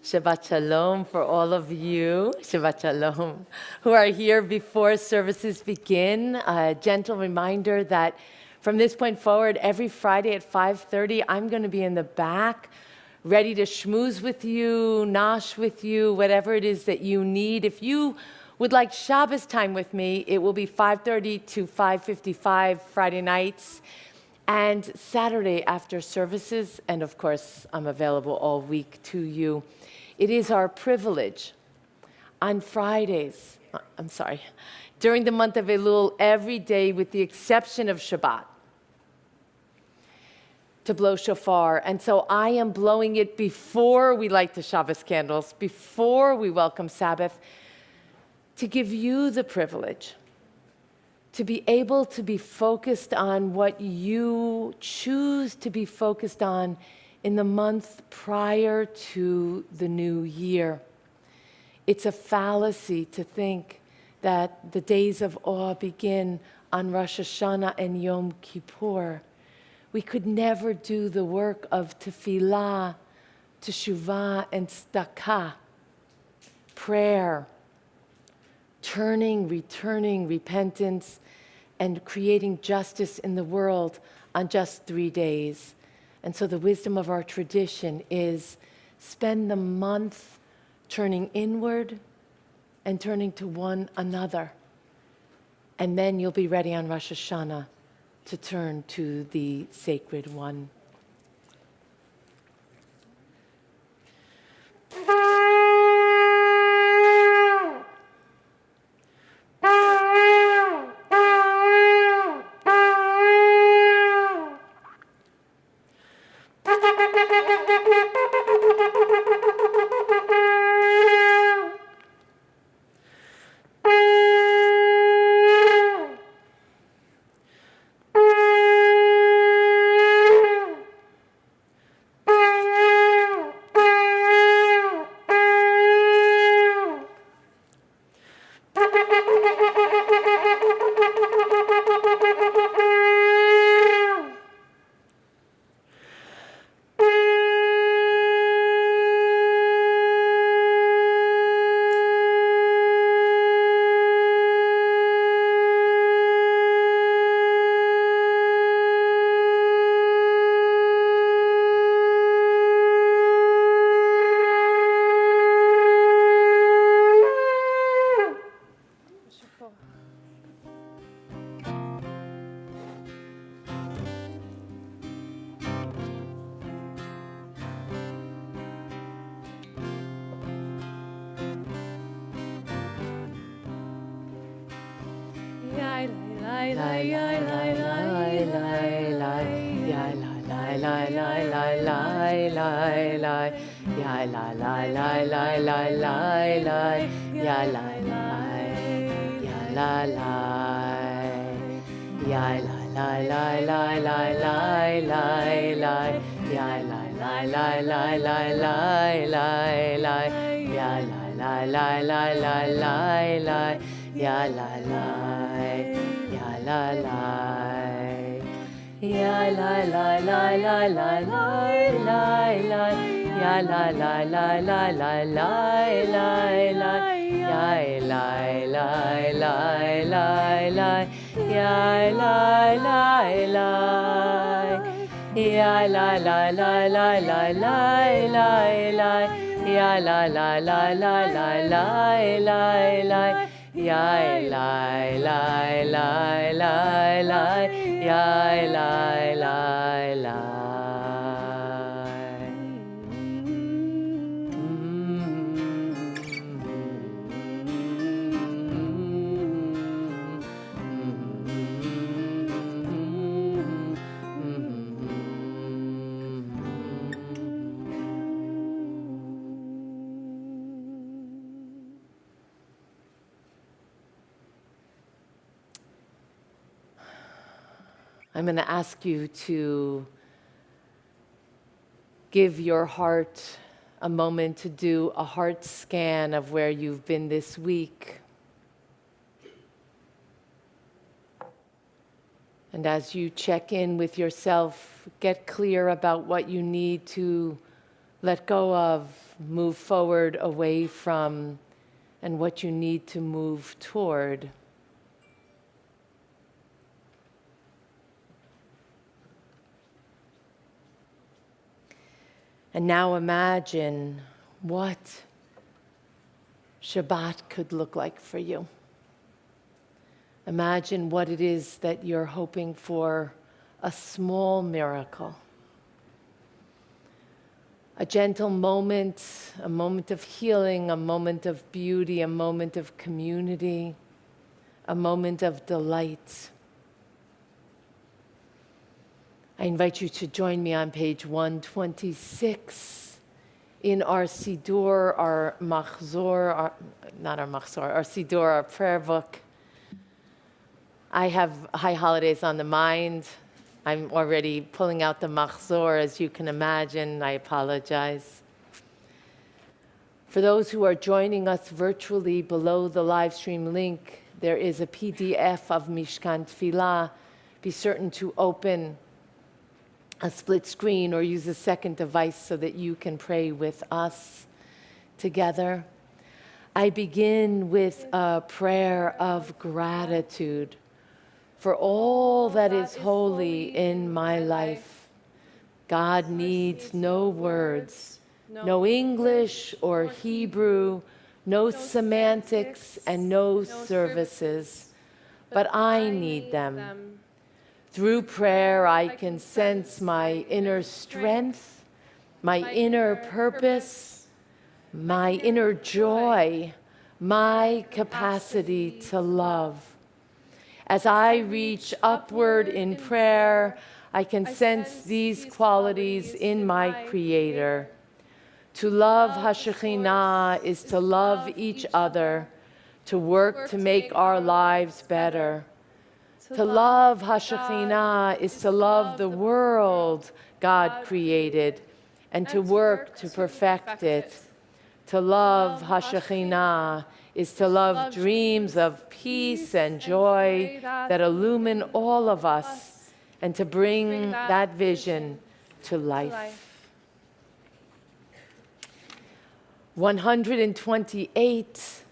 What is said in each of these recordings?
Shabbat Shalom for all of you, Shabbat Shalom, who are here before services begin. A gentle reminder that from this point forward, every Friday at 5:30, I'm going to be in the back, ready to schmooze with you, nosh with you, whatever it is that you need. If you would like Shabbos time with me, it will be 5:30 to 5:55 Friday nights, and Saturday after services, and of course, I'm available all week to you. It is our privilege on Fridays, during the month of Elul, every day with the exception of Shabbat, to blow shofar. And so I am blowing it before we light the Shabbos candles, before we welcome Sabbath, to give you the privilege to be able to be focused on what you choose to be focused on in the month prior to the new year. It's a fallacy to think that the days of awe begin on Rosh Hashanah and Yom Kippur. We could never do the work of tefillah, teshuvah, and tzedakah, prayer, turning, returning, repentance, and creating justice in the world on just 3 days. And so the wisdom of our tradition is spend the month turning inward and turning to one another. And then you'll be ready on Rosh Hashanah to turn to the sacred one. I'm going to ask you to give your heart a moment to do a heart scan of where you've been this week. And as you check in with yourself, get clear about what you need to let go of, move forward away from, and what you need to move toward. And now imagine what Shabbat could look like for you. Imagine what it is that you're hoping for, a small miracle. A gentle moment, a moment of healing, a moment of beauty, a moment of community, a moment of delight. I invite you to join me on page 126 in our Siddur, our Machzor, our Siddur, our prayer book. I have high holidays on the mind. I'm already pulling out the Machzor, as you can imagine. I apologize. For those who are joining us virtually, below the live stream link, there is a PDF of Mishkan Tefillah. Be certain to open a split screen or use a second device so that you can pray with us together. I begin with a prayer of gratitude for all that is holy in my life. God needs no words, no English or Hebrew, no semantics and no services, but I need them. Through prayer, I can sense my inner strength, my inner purpose, my inner joy, my capacity to love. As I reach upward in prayer, I can sense these qualities in my Creator. To love HaShekhinah is to love each other, to work to make our lives better. To love HaShekhinah is to love the world God created and to work to perfect it. To love HaShekhinah is to love dreams of peace and joy that illumine all of us and to bring that vision to life. 128.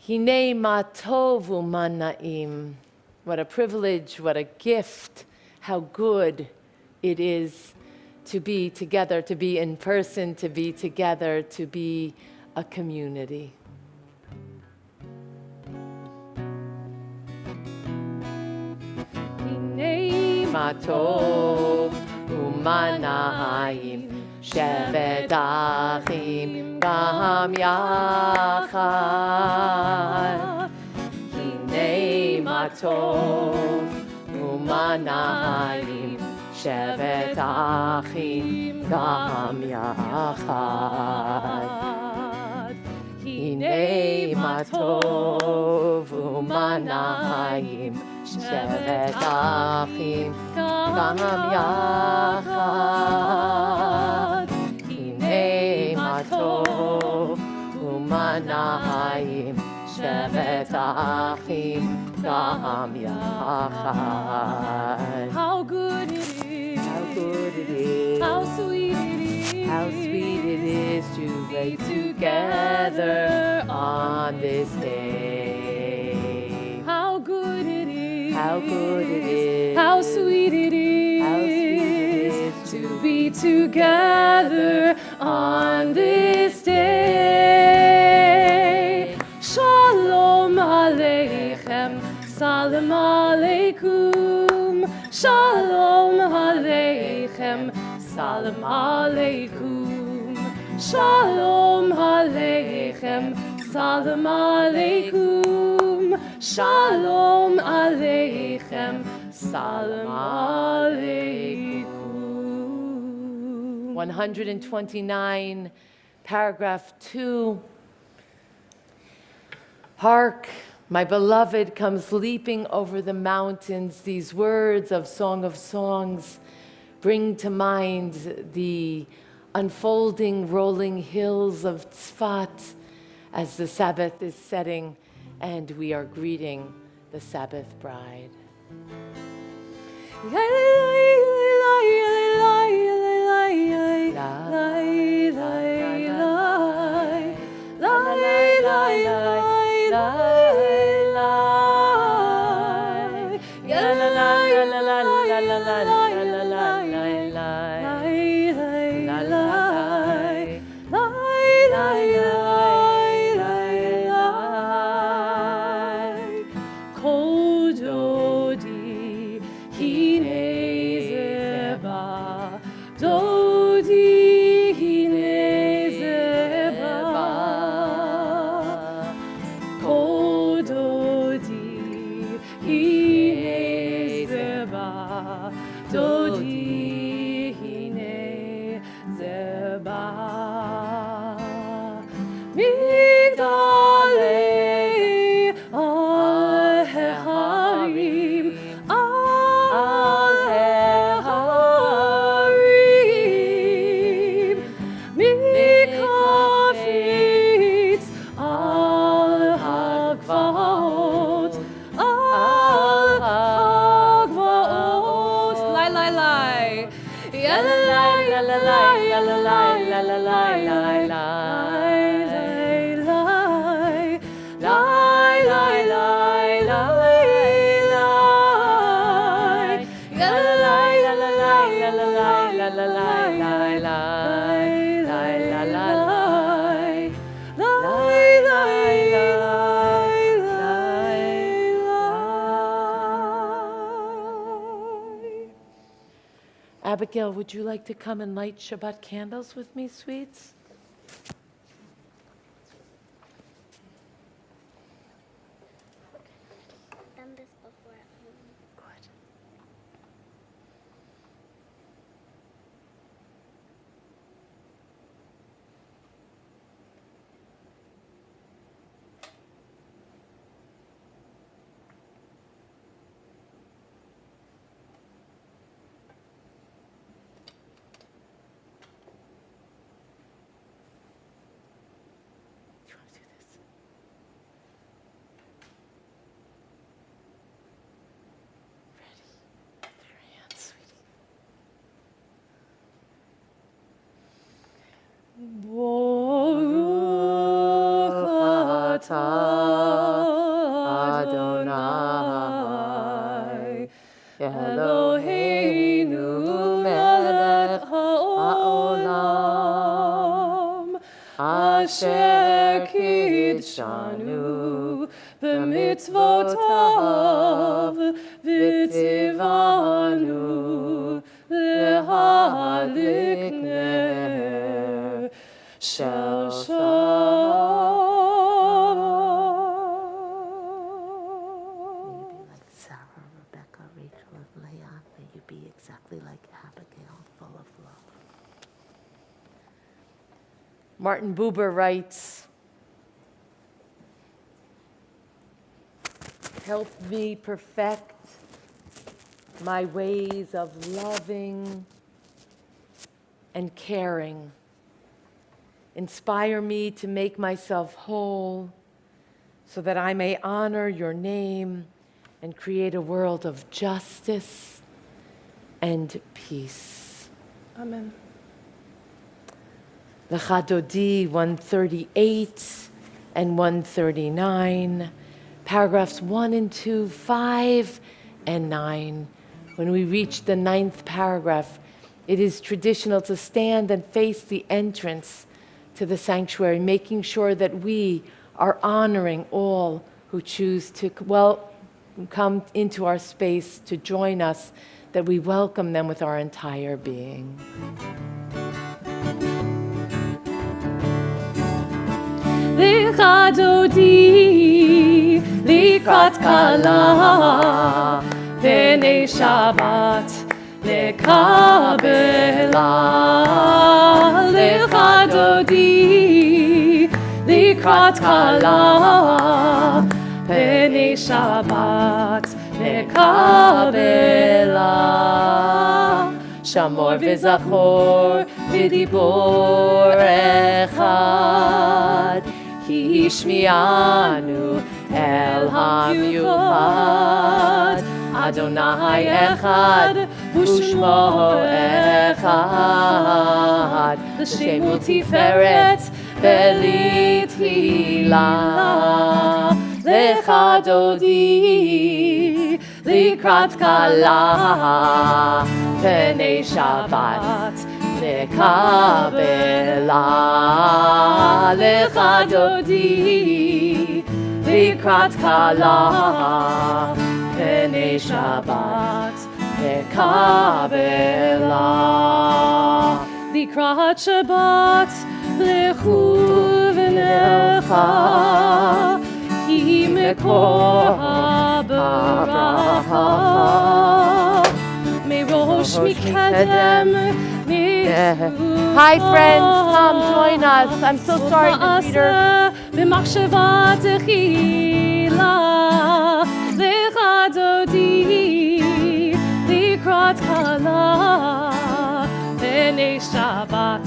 Hine ma tov u'ma na'im. What a privilege, what a gift, how good it is to be together, to be in person, to be together, to be a community. Hine ma tov u'ma na'im. Shevet achim gam yachad. Hine ma tov u'ma na'im. Shevet achim gam yachad. Hine ma tov u'ma na'im. Shevet achim gam yachad. Hine ma tov u'ma na'im. Shevet achim gam yachad. How good it is. How good it is. How sweet it is. How sweet it is to be together on this day. How good it is. How good it is. How sweet it is. How sweet it is to be together on this day. Shalom Aleichem, Salam Aleikum. Shalom Aleichem, Salam Aleikum. Shalom Aleichem, Salam Aleikum. Shalom Aleichem, Salam Aleikum. 129, paragraph 2. Hark, my beloved comes leaping over the mountains. These words of Song of Songs bring to mind the unfolding, rolling hills of Tzfat as the Sabbath is setting and we are greeting the Sabbath bride. Abigail, would you like to come and light Shabbat candles with me, sweets? Done this before at home. Good. Do you want to do this? Ready? With your hands, sweetie. Baruch atah Adonai Eloheinu melech haolam asher kidshanu b'mitzvotav v'tzivanu lehadlik ner shel Like Sarah, Rebecca, Rachel, and Leah, may you be exactly like Abigail, full of love. Martin Buber writes, help me perfect my ways of loving and caring. Inspire me to make myself whole so that I may honor your name and create a world of justice and peace. Amen. Lecha Dodi 138 and 139, paragraphs 1 and 2, 5 and 9. When we reach the 9th paragraph, it is traditional to stand and face the entrance to the sanctuary, making sure that we are honoring all who choose to, come into our space to join us, that we welcome them with our entire being. Lecha dodi likrat kala B'nei Shabbat lekabela Lecha dodi likrat kala B'nei Shabbat lekabela Shamor v'zachor v'dibor echad Ki yishmi'anu el hamiuchad Adonai echad u'shmo echad L'shem u'tiferet v'litfila Lecha dodi likrat kala B'nei Shabbat lekabela Lecha dodi likrat kala B'nei Shabbat lekabela Likrat Shabbat lechu v'necha Ki mekor ha'baracha Merosh mikedem Hi friends, come join us. I'm so sorry to Peter. B'machshava techila Lecha dodi likrat kala B'nei Shabbat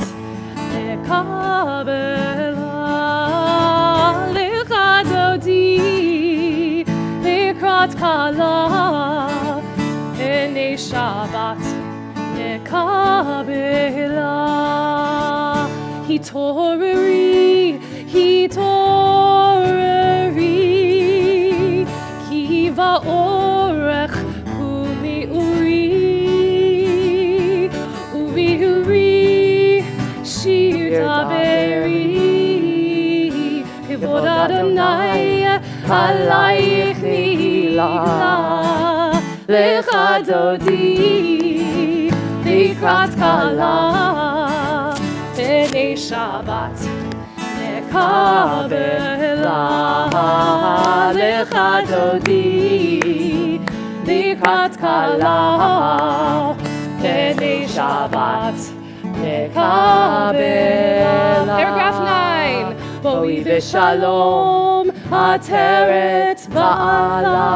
lekabela Lecha dodi likrat kala B'nei Shabbat lekabela Hitoreri Ki va'orech u'mi'uri Uri shir daberi Kivod Adonai alayich nigla Lecha dodi likrat kala B'nei Shabbat lekabela Lecha dodi likrat kala B'nei Shabbat lekabela Paragraph 9 Boi v'shalom ateret ba'ala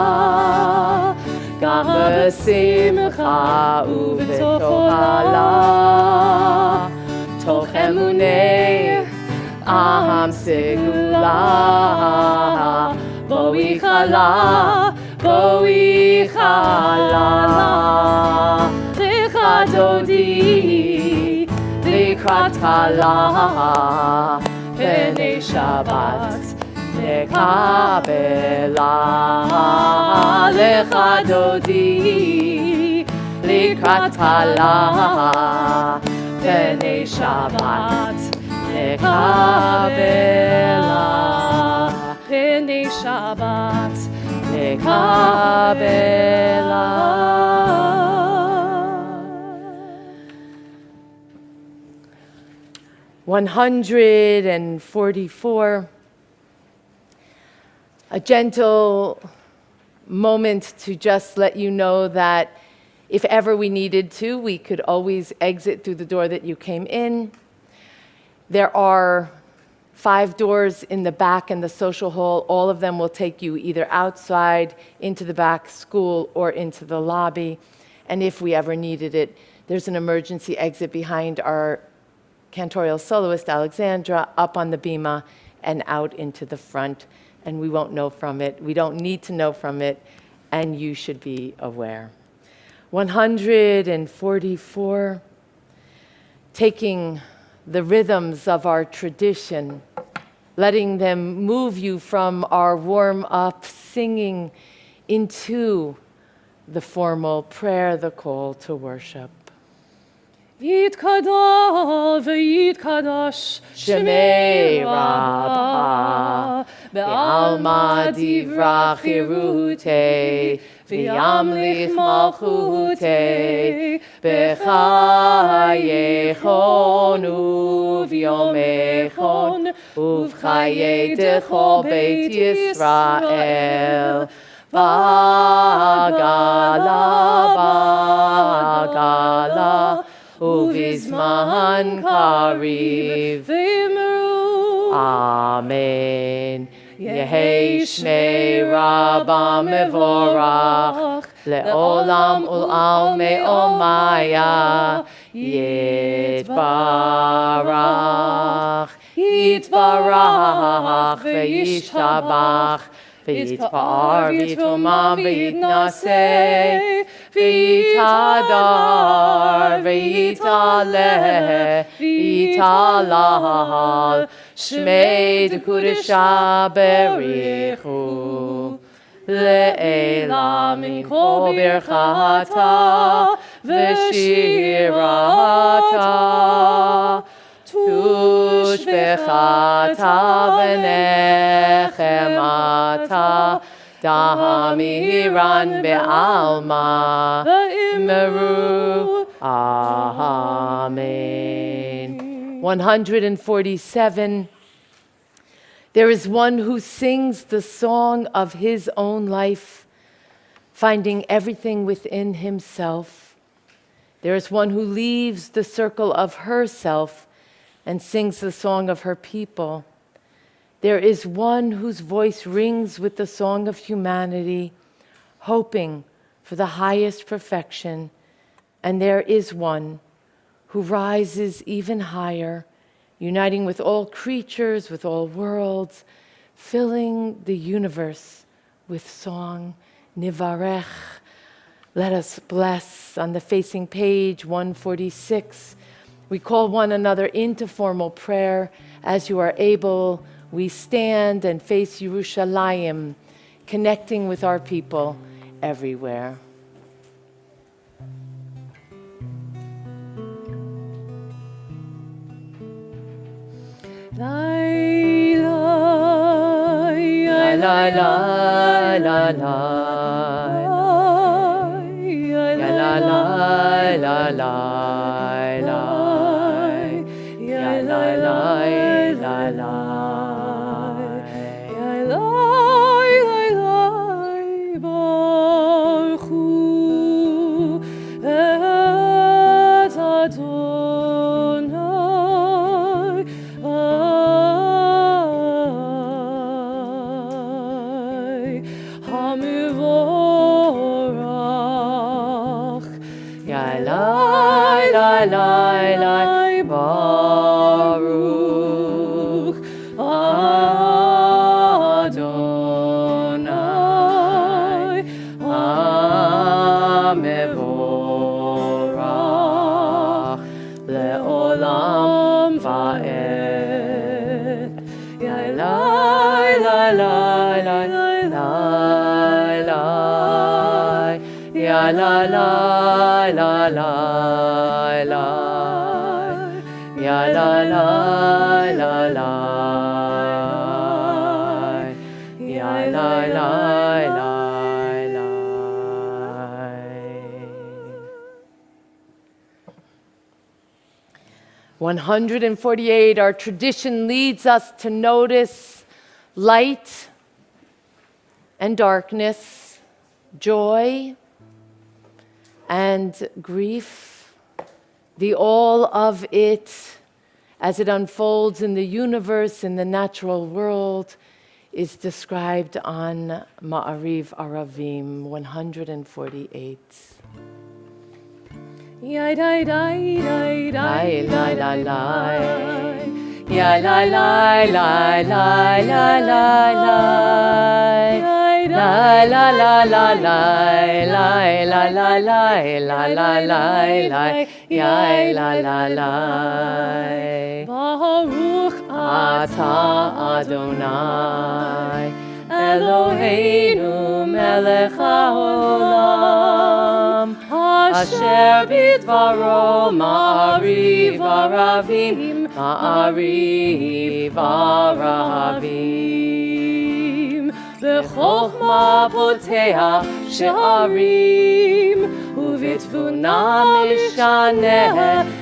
Gam b'simcha u'v'tohala Toch emunei aham segula Boi chala Lecha dodi likrat kala B'nei Shabbat lekabela Lecha dodi likrat kala B'nei Shabbat lekabela B'nei Shabbat lekabela 144, a gentle moment to just let you know that if ever we needed to, we could always exit through the door that you came in. There are 5 doors in the back in the social hall. All of them will take you either outside, into the back school, or into the lobby. And if we ever needed it, there's an emergency exit behind our cantorial soloist, Alexandra, up on the bima and out into the front. And we won't know from it. We don't need to know from it. And you should be aware. 144, taking the rhythms of our tradition, letting them move you from our warm-up singing into the formal prayer, the call to worship. Yitkadal v'yitkadash Shemei Rabbah Be'alma divrach hirute V'yamlich malchute B'chayechon uv'yomechon Uv'chaye dechol Beit Yisrael Bagala Uvizman kariv v'imru. Amen. Yehei shnei rabba mevorach le'olam ul'al me'omaya yitbarach ve'yishtabach ve'yitpar v'yitumam ve'yitnaseh V'yitadar, v'yitaleh, v'yitalal, Shmei d'Kudesha berichu, le'ela min kol birchata, v'shirata, tushbechata v'nechemata, Damiran be'alma meru. Amen. 147. There is one who sings the song of his own life, finding everything within himself. There is one who leaves the circle of herself and sings the song of her people. There is one whose voice rings with the song of humanity, hoping for the highest perfection. And there is one who rises even higher, uniting with all creatures, with all worlds, filling the universe with song. Nivarech. Let us bless. On the facing page 146, we call one another into formal prayer. As you are able, we stand and face Yerushalayim, connecting with our people everywhere. La la la la la la la la la la $148, our tradition leads us to notice light and darkness, joy and grief, the all of it as it unfolds in the universe, in the natural world, is described on Ma'ariv Aravim 148. Yai dai dai dai dai Lai lai lai lai, ya lai lai lai lai lai lai lai, lai la la la lai, lai la la lai, la la lai lai, ya la la lai. Baruch Ata Adonai, Eloheinu melech haolam. אשר בדברו מעריב ערבים, מעריב ערבים. בחוכמה פותח שערים, ובתבונה משנה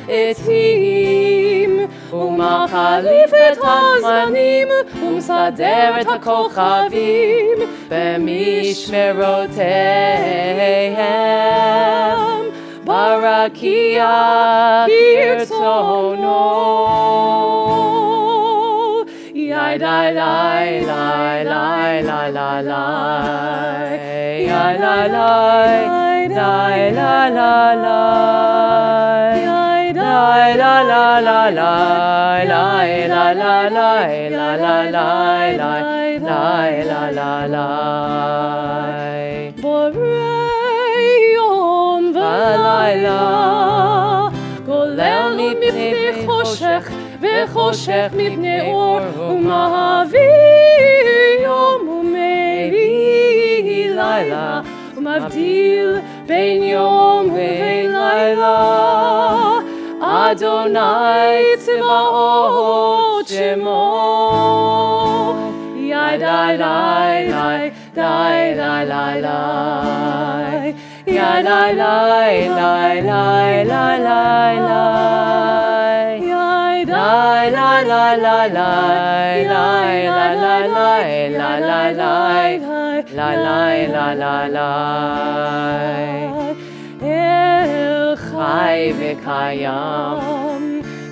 עתים. ומחליף את הזמנים, ומסדר את הכוכבים במשמרותיהם. ברקיע כרצונו. Yai lai lai lai lai lai lai lai. Yai lai lai lai lai lai lai. Yai lai lai lai lai lai lai lai lai lai lai lai lai lai. Borei yom v'layla, golel mipnei choshech וחושך מפני אור, ומעביר יום ומאיר לילה, ומבדיל בין יום ובין לילה. אדוני צבאות שמו. יאי די לי לי די לי לי לי. יאי די לי לי לי לי לי לי. Lai lai lai lai lai lai lai lai lai lai lai lai lai lai lai. El chai v'kayam,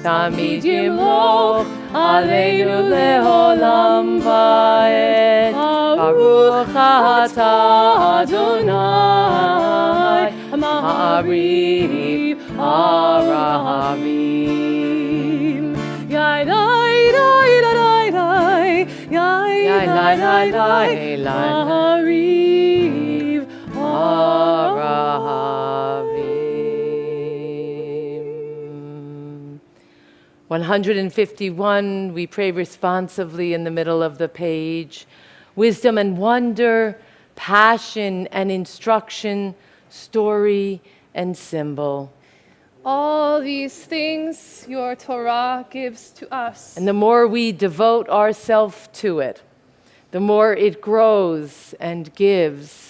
tamid yimloch aleinu leolam va'ed. Baruch atah Adonai ha'ariv ha'rahavim. Yai lai lai lai lai yai lai lai lai lai ha'ariv ha'rahavim. 151, we pray responsively in the middle of the page. Wisdom and wonder, passion and instruction, story and symbol. All these things your Torah gives to us. And the more we devote ourselves to it, the more it grows and gives.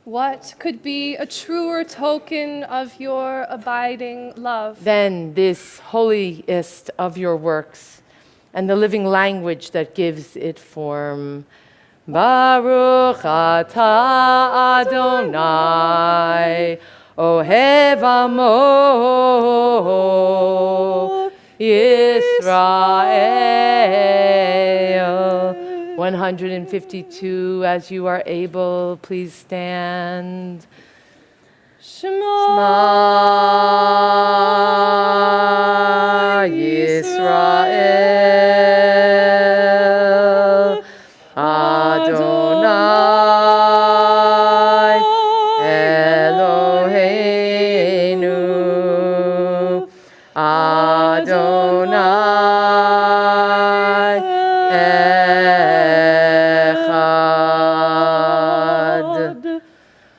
What could be a truer token of your abiding love Then this holiest of your works and the living language that gives it form. Baruch atah Adonai Ohev Amo Yisrael. 152, as you are able, please stand. Shema Yisrael Adonai Eloheinu Adonai Echad.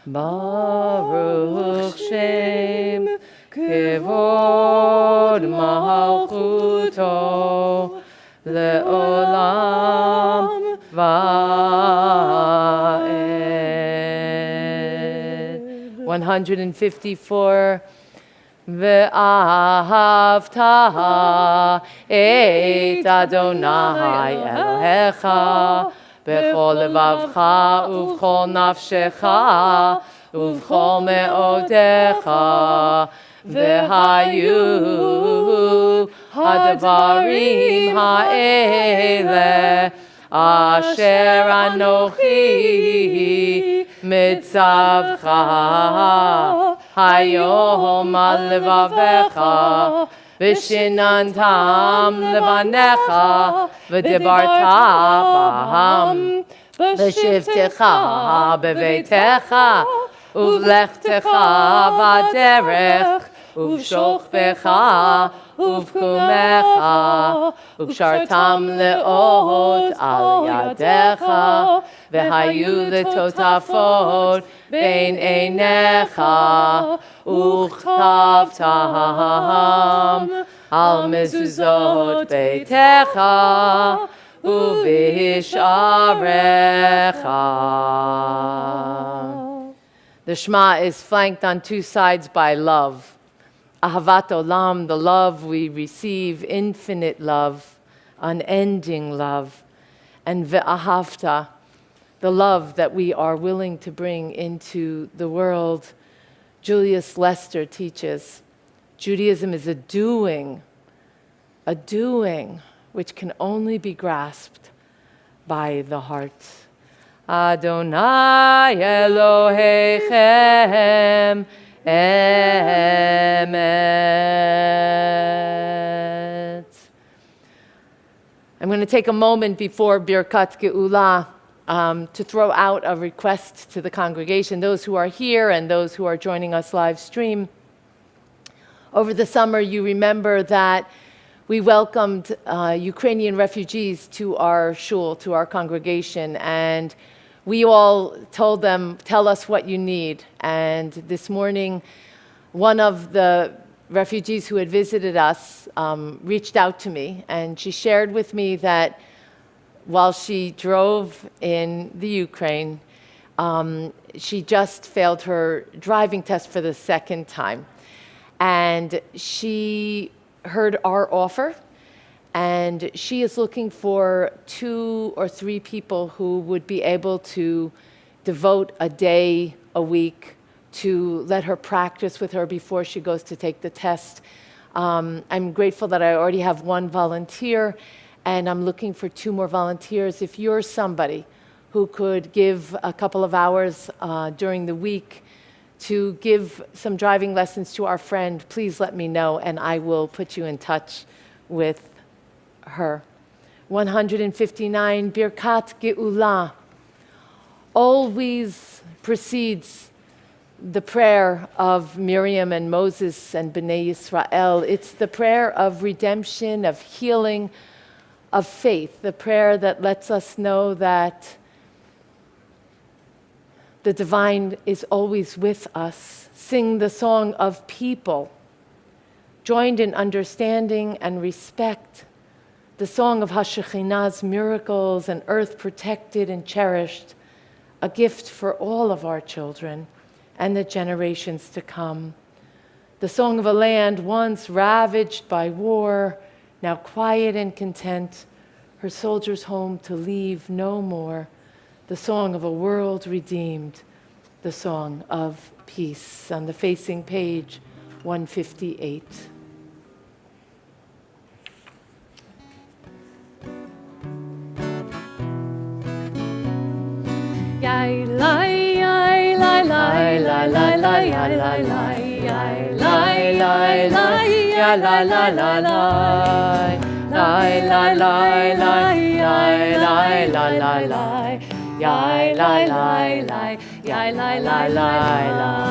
Baruch Shem Kevod Malchuto Leolam Va'ed. 154. Ve'ahavta et Adonai Elohecha b'chol levavcha uv'chol nafshecha uv'chol me'odecha ve'hayu hadvarim ha'ele asher anochi mitzavcha hayom al levavecha v'shinantam levanecha v'dibarta b'ham v'shivtecha b'veitecha uv'lechtecha v'aderech uv'shochbecha uv'kumecha uv'shartam le'od al yadecha v'hayu letotafot bein einecha וכתבתם על מזוזות ביתך ובשעריך. The Shema is flanked on two sides by love. Ahavat Olam, the love we receive, infinite love, unending love. And Ve'ahavta, the love that we are willing to bring into the world. Julius Lester teaches, Judaism is a doing which can only be grasped by the heart. Adonai Elohechem Emet. I'm going to take a moment before Birkat Geula to throw out a request to the congregation, those who are here and those who are joining us live stream. Over the summer, you remember that we welcomed Ukrainian refugees to our shul, to our congregation, and we all told them, tell us what you need. And this morning, one of the refugees who had visited us reached out to me, and she shared with me that while she drove in the Ukraine, she just failed her driving test for the second time. And she heard our offer, and she is looking for 2 or 3 people who would be able to devote a day a week to let her practice with her before she goes to take the test. I'm grateful that I already have 1 volunteer, and I'm looking for 2 more volunteers. If you're somebody who could give a couple of hours during the week to give some driving lessons to our friend, please let me know, and I will put you in touch with her. 159, Birkat Geula, always precedes the prayer of Miriam and Moses and Bnei Yisrael. It's the prayer of redemption, of healing, of faith, the prayer that lets us know that the divine is always with us. Sing the song of people, joined in understanding and respect, the song of HaShekhinah's miracles, an earth protected and cherished, a gift for all of our children and the generations to come. The song of a land once ravaged by war, now quiet and content, her soldiers home to leave no more. The song of a world redeemed, the song of peace. On the facing page, 158. Yai lai yai lai lai lai lai lai yai lai lai yai lai lai lai yai lai lai lai lai lai lai lai lai yai lai lai lai lai yai lai lai lai yai lai lai lai lai.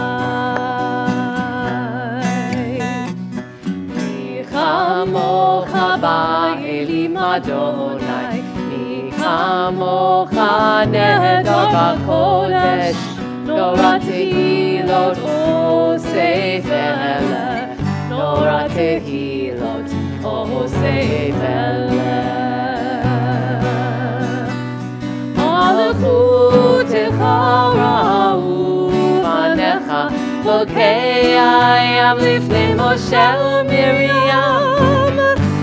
Mi chamocha ba'elim Adonai, Kamocha nehedar b'kodesh, Nora tehilot osefele, Nora tehilot osefele. Malachutecha ra'u fanecha, Lokei ayam lifnei Moshe u'Miriam,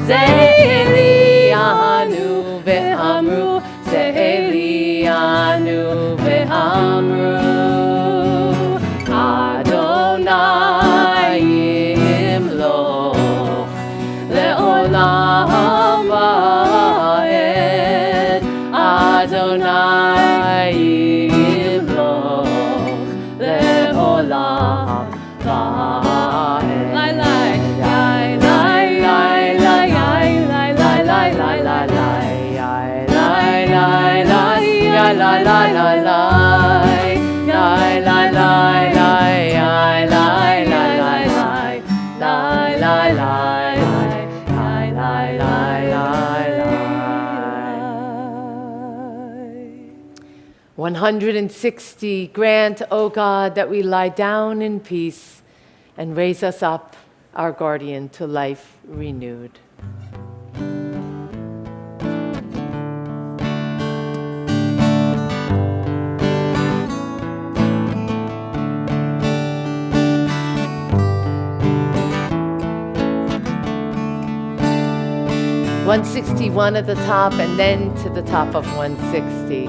Ze'elianu ve'amru, Ze'elianu ve'amru, Adonai yimloch le'olam va'ed, Adonai yimloch le'olam va'ed. Lai lai, yai lai lai lai yai lai lai lai lai lai lai yai lai lai lai yai lai lai lai lai yai lai lai lai yai lai lai lai lai lai lai lai yai lai lai lai lai. 160, grant, O God, that we lie down in peace and raise us up, our guardian, to life renewed. (161) at the top, and then to the top of 160.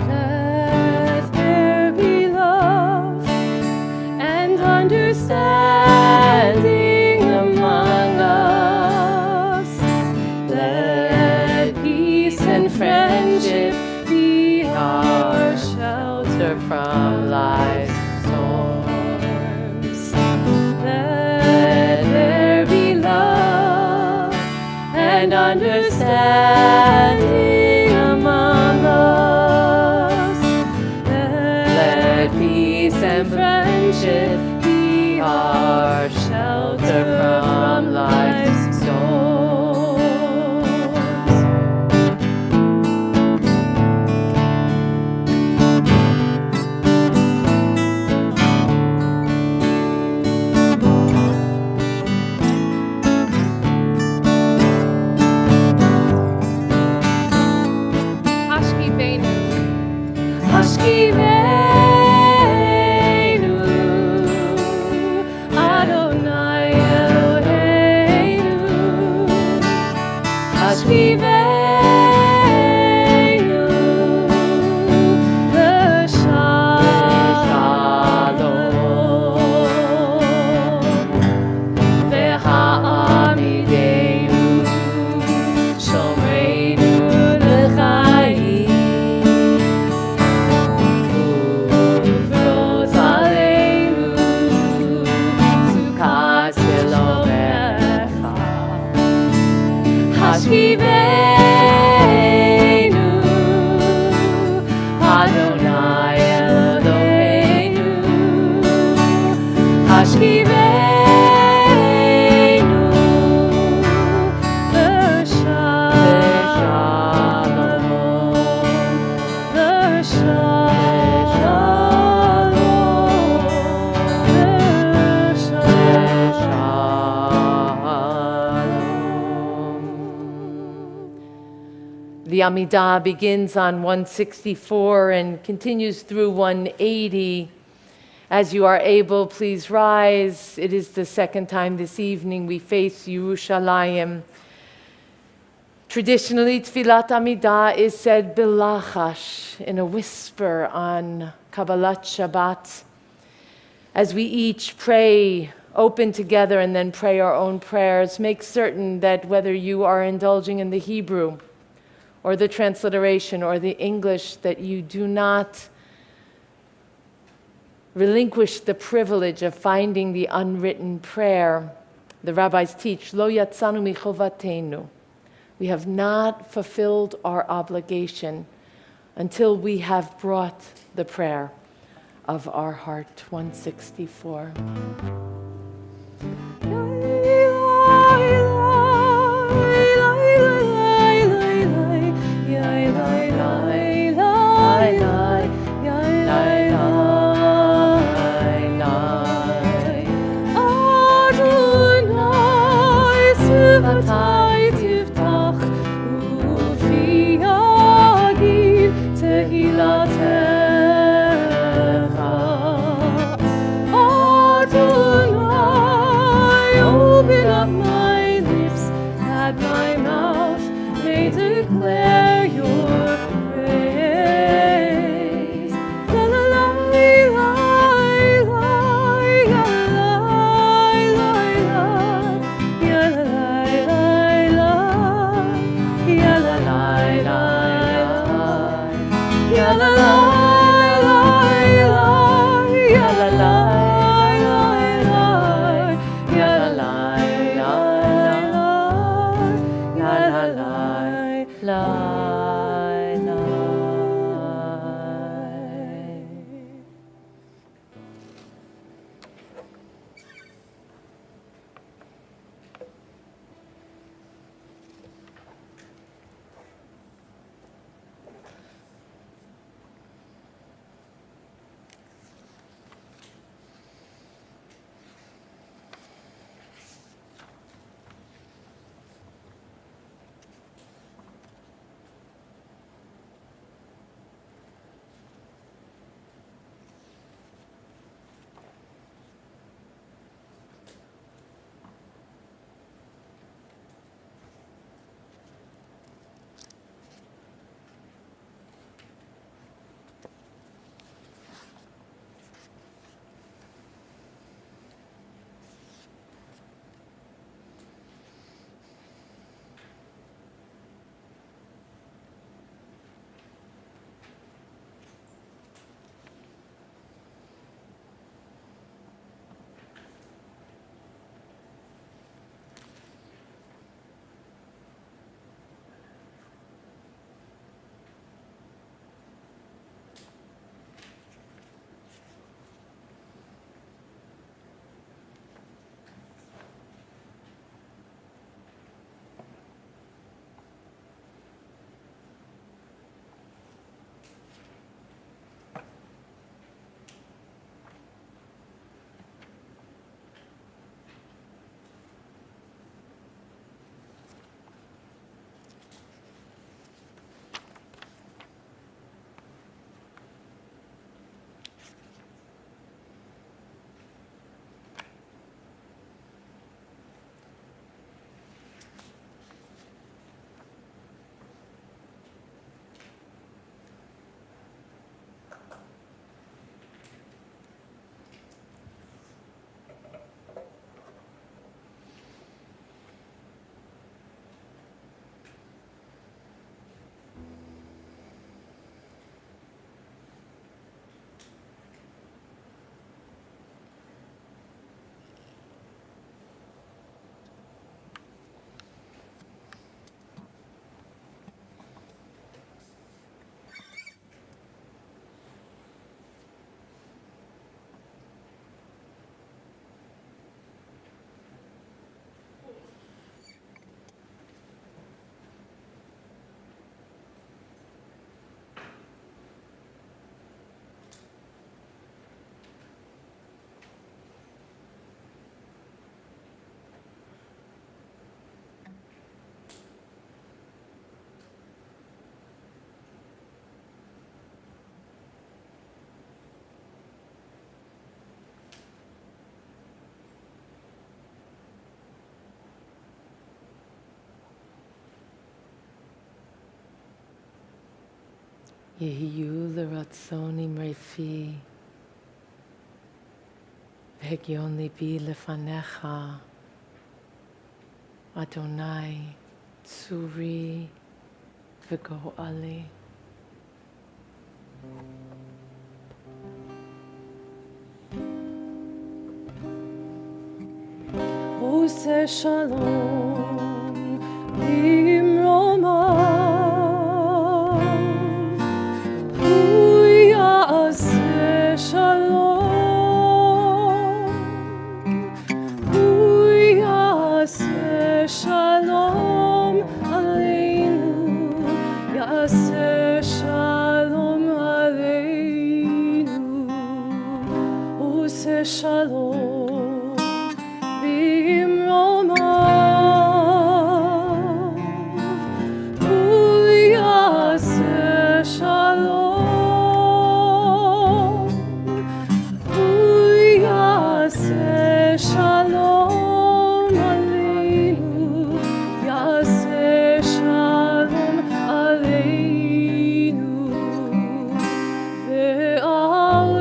Let there be love and understanding among us. Let peace and friendship be our shelter from life's storms. Let there be love and understanding among us. Let peace and friendship be our shelter from life's storms. Hashkivenu, Adonai Eloheinu. Hashkivenu, L'Shalom, V'ha'amidenu, Shomreinu L'chaim. Hashkivenu, Adonai Eloheinu. Hashkivenu, L'Shalom, The Amidah begins on 164 and continues through 180. As you are able, please rise. It is the second time this evening we face Yerushalayim. Traditionally, Tfilat Amidah is said bilachash, in a whisper on Kabbalat Shabbat. As we each pray, open together and then pray our own prayers, make certain that whether you are indulging in the Hebrew or the transliteration or the English, that you do not relinquish the privilege of finding the unwritten prayer. The rabbis teach, Lo yatzanu michovatenu. We have not fulfilled our obligation until we have brought the prayer of our heart. 164. Open up my lips, that my mouth may declare your praise. La la la la la, ya la la la, ya la la la, ya la la la, ya la la la, ya la la. יהיו לרצון אמרפי, והגיון ליבי לפניך, אדוני, צורי וגואלי. עושה שלום במרומיו, הוא יעשה שלום, הוא יעשה שלום עלינו, יעשה שלום עלינו, עושה שלום במרומיו, הוא יעשה שלום, הוא יעשה שלום עלינו, יעשה שלום עלינו, ועל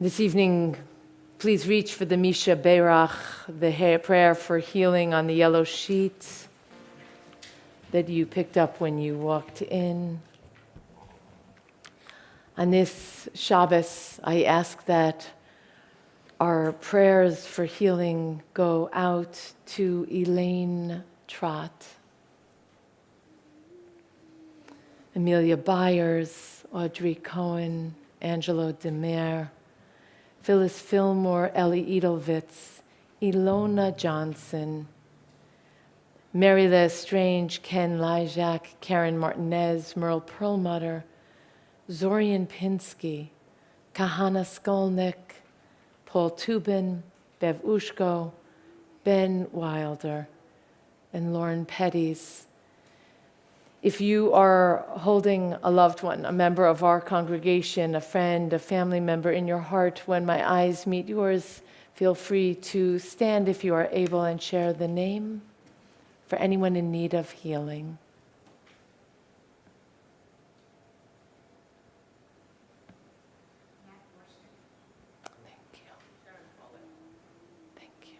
This evening, please reach for the Misha Beirach, the prayer for healing on the yellow sheet that you picked up when you walked in. On this Shabbos, I ask that our prayers for healing go out to Elaine Trott, Amelia Byers, Audrey Cohen, Angelo Demer, Phyllis Fillmore, Ellie Edelwitz, Ilona Johnson, Mary Lestrange, Ken Lyjak, Karen Martinez, Merle Perlmutter, Zorian Pinsky, Kahana Skolnick, Paul Tubin, Bev Ushko, Ben Wilder, and Lauren Petties. If you are holding a loved one, a member of our congregation, a friend, a family member in your heart, when my eyes meet yours, feel free to stand if you are able and share the name for anyone in need of healing. Thank you. Thank you.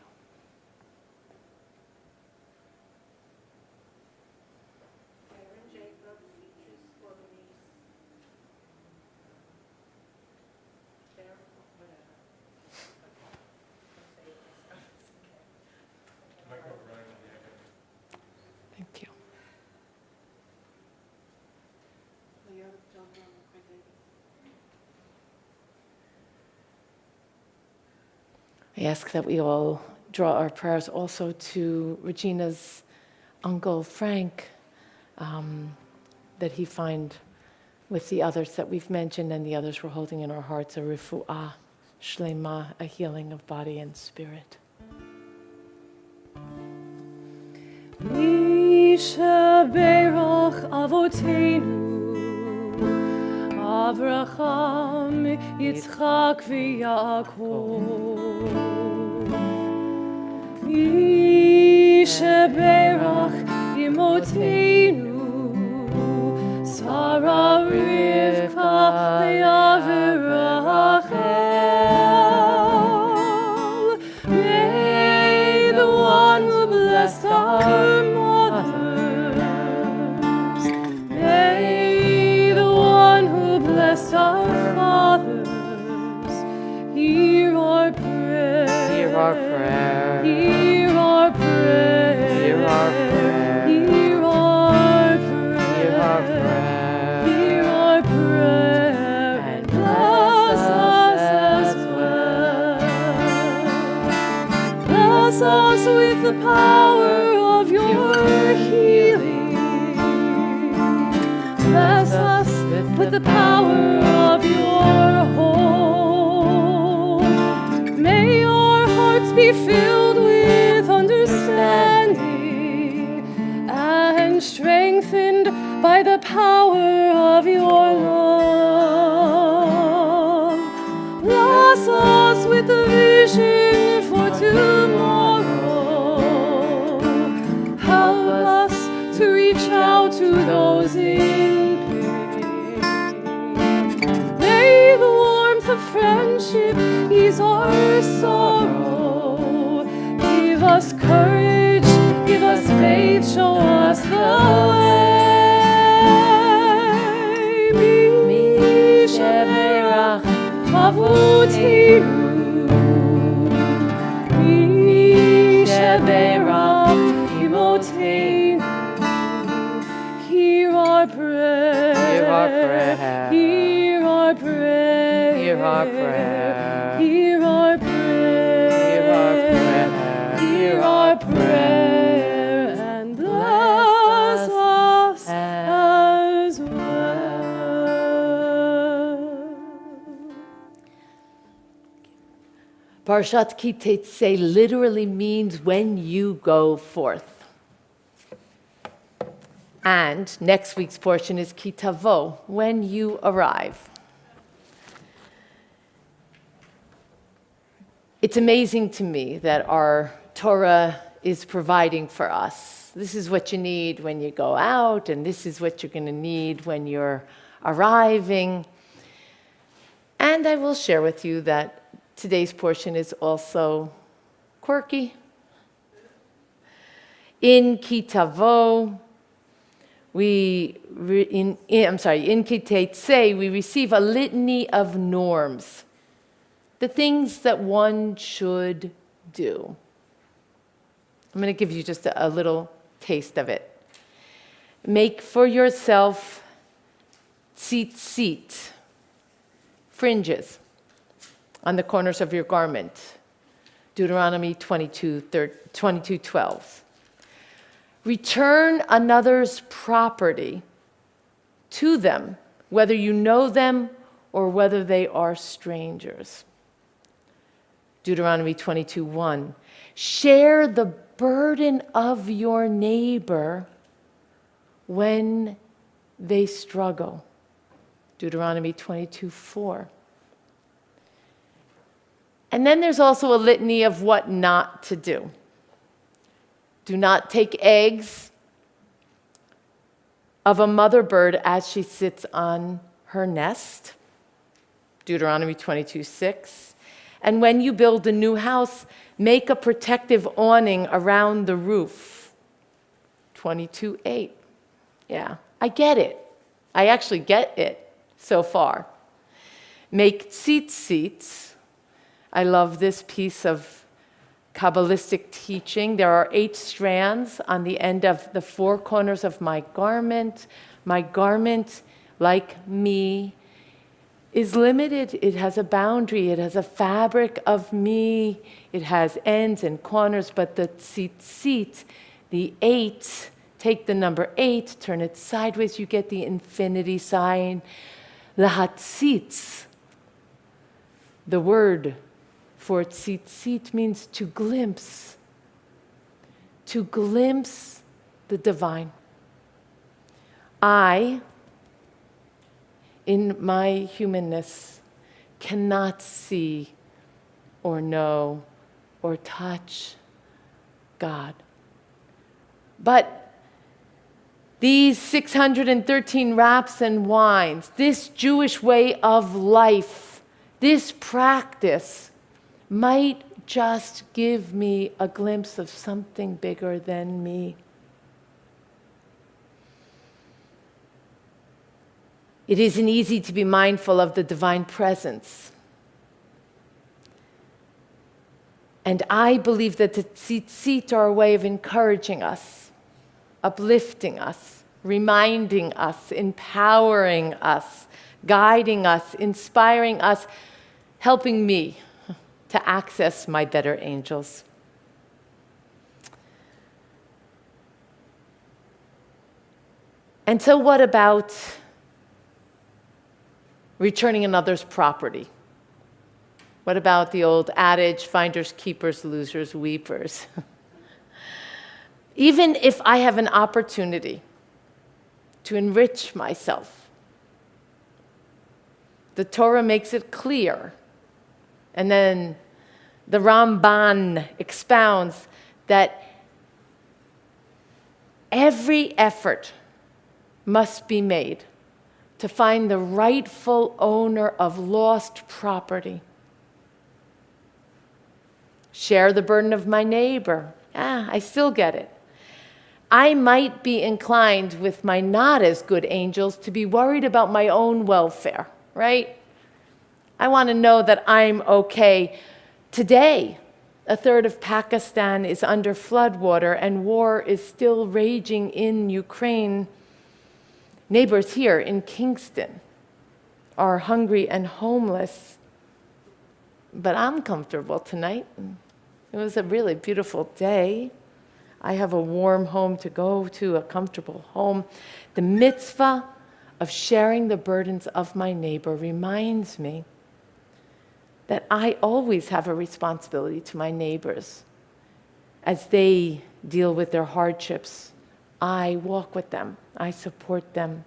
Thank you. I ask that we all draw our prayers also to Regina's uncle Frank, that he find with the others that we've mentioned and the others we're holding in our hearts, a refuah shlema, a healing of body and spirit. Yishaberach Avoteinu Avraham, Yitzchak v'Yaakov. Yishaberach Imoteinu Sarah, Rivka, Leah, v'Rachel. May the one who blessed our mothers, may the one who blessed our fathers, hear our prayer. Hear our prayer. Hear our prayer. Hear our prayer. Hear our prayer. Hear our prayer. Hear our prayer and bless us as well. Bless us with the power of your healing. Bless us with the power of your hope. May our hearts be filled with understanding and strengthened by the power of your love. Bless us with the vision for tomorrow. Help us to reach out to those in pain. May the warmth of friendship ease our sorrow. Give us courage, give us faith, show us the way. Mishaberach Avoteinu, Mishaberach Imoteinu. Hear our prayer. Hear our prayer. Hear our prayer. Hear our prayer. Hear our prayer. Hear our prayer. Hear our prayer and bless us as well. Parshat Ki Tetzei literally means when you go forth. And next week's portion is Ki Tavo, when you arrive. It's amazing to me that our Torah is providing for us. This is what you need when you go out, and this is what you're going to need when you're arriving. And I will share with you that today's portion is also quirky. In Ki Tavo, in Ki Tetzei, we receive a litany of norms, the things that one should do. I'm going to give you just a little taste of it. Make for yourself tzitzit, fringes, on the corners of your garment. Deuteronomy 22:12. Return another's property to them, whether you know them or whether they are strangers. Deuteronomy 22:1. Share the burden of your neighbor when they struggle. Deuteronomy 22:4. And then there's also a litany of what not to do. Do not take eggs of a mother bird as she sits on her nest. Deuteronomy 22:6. And when you build a new house, make a protective awning around the roof. 22:8. Yeah, I get it. I actually get it so far. Make tzitzit. I love this piece of Kabbalistic teaching. There are 8 strands on the end of the 4 corners of my garment. My garment, like me, is limited. It has a boundary. It has a fabric of me. It has ends and corners, but the tzitzit, the 8 take the number 8, turn it sideways, you get the infinity sign. Lahatzitz. The word for tzitzit means to glimpse. To glimpse the divine. I, in my humanness, cannot see or know or touch God. But these 613 wraps and wines, this Jewish way of life, this practice might just give me a glimpse of something bigger than me. It isn't easy to be mindful of the divine presence. And I believe that the tzitzit are a way of encouraging us, uplifting us, reminding us, empowering us, guiding us, inspiring us, helping me to access my better angels. And so what about returning another's property? What about the old adage, finders, keepers, losers, weepers? Even if I have an opportunity to enrich myself, the Torah makes it clear. And then the Ramban expounds that every effort must be made to find the rightful owner of lost property. Share the burden of my neighbor. I still get it. I might be inclined with my not as good angels to be worried about my own welfare, right? I want to know that I'm okay. Today, a third of Pakistan is under floodwater and war is still raging in Ukraine. Neighbors here in Kingston are hungry and homeless, but I'm comfortable tonight. It was a really beautiful day. I have a warm home to go to, a comfortable home. The mitzvah of sharing the burdens of my neighbor reminds me that I always have a responsibility to my neighbors. As they deal with their hardships, I walk with them, I support them.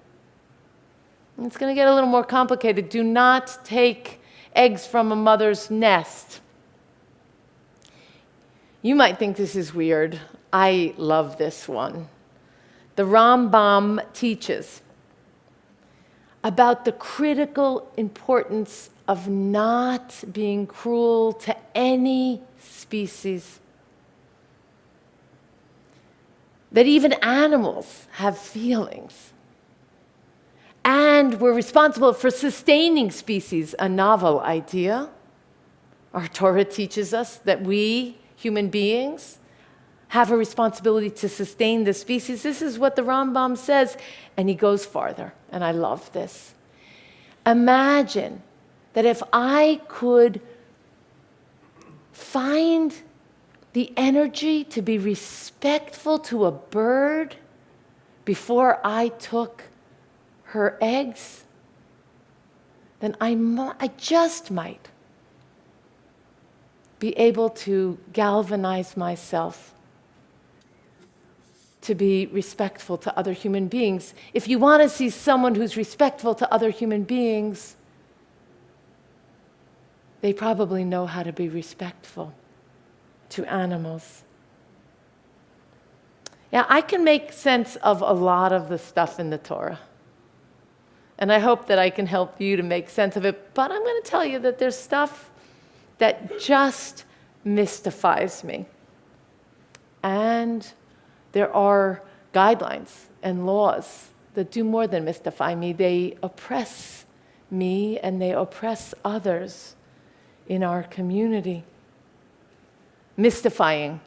And it's going to get a little more complicated. Do not take eggs from a mother's nest. You might think this is weird. I love this one. The Rambam teaches about the critical importance of not being cruel to any species. That even animals have feelings. And we're responsible for sustaining species, a novel idea. Our Torah teaches us that we, human beings, have a responsibility to sustain the species. This is what the Rambam says, and he goes farther, and I love this. Imagine that if I could find the energy to be respectful to a bird before I took her eggs, then I just might be able to galvanize myself to be respectful to other human beings. If you want to see someone who's respectful to other human beings, they probably know how to be respectful to animals. Yeah, I can make sense of a lot of the stuff in the Torah. And I hope that I can help you to make sense of it. But I'm going to tell you that there's stuff that just mystifies me. And there are guidelines and laws that do more than mystify me. They oppress me and they oppress others in our community. Mystifying.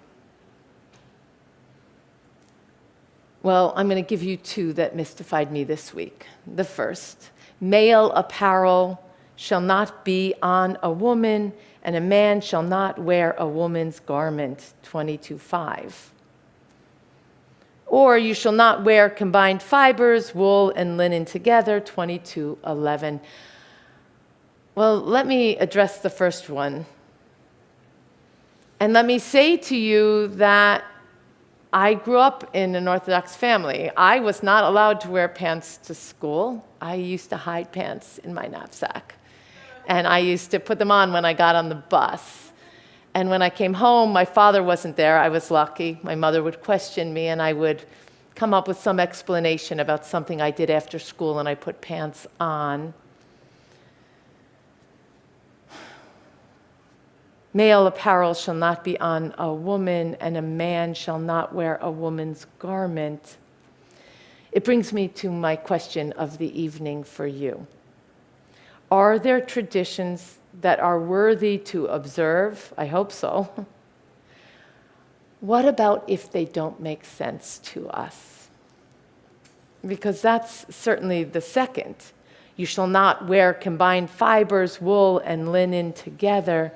Well, I'm going to give you two that mystified me this week. The first, male apparel shall not be on a woman, and a man shall not wear a woman's garment, 22:5. Or you shall not wear combined fibers, wool and linen together, 22:11. Well, let me address the first one. And let me say to you that I grew up in an Orthodox family. I was not allowed to wear pants to school. I used to hide pants in my knapsack. And I used to put them on when I got on the bus. And when I came home, my father wasn't there. I was lucky. My mother would question me, and I would come up with some explanation about something I did after school, and I put pants on. Male apparel shall not be on a woman, and a man shall not wear a woman's garment. It brings me to my question of the evening for you. Are there traditions that are worthy to observe? I hope so. What about if they don't make sense to us? Because that's certainly the second. You shall not wear combined fibers, wool and linen together,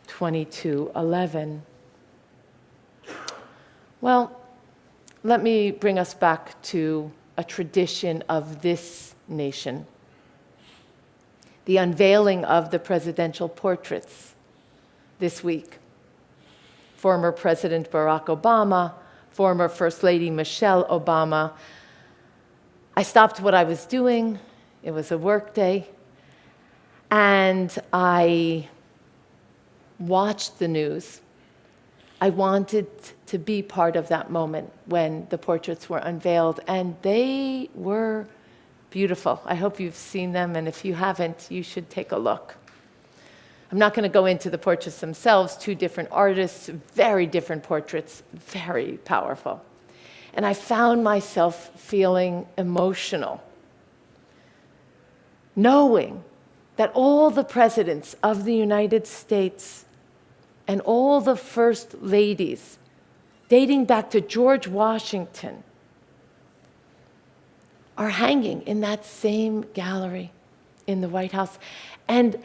22:11. Well, let me bring us back to a tradition of this nation. The unveiling of the presidential portraits this week. Former President Barack Obama, former First Lady Michelle Obama. I stopped what I was doing. It was a work day. And I watched the news. I wanted to be part of that moment when the portraits were unveiled, and they were beautiful. I hope you've seen them, and if you haven't, you should take a look. I'm not going to go into the portraits themselves. Two different artists, very different portraits, very powerful. And I found myself feeling emotional, knowing that all the presidents of the United States and all the first ladies, dating back to George Washington, are hanging in that same gallery in the White House. And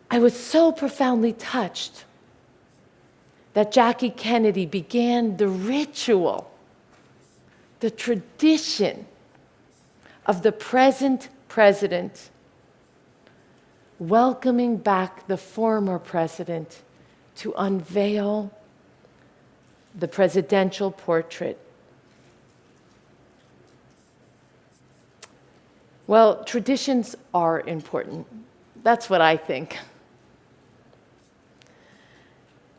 I was so profoundly touched that Jackie Kennedy began the ritual, the tradition of the present president welcoming back the former president to unveil the presidential portrait. Well, traditions are important. That's what I think.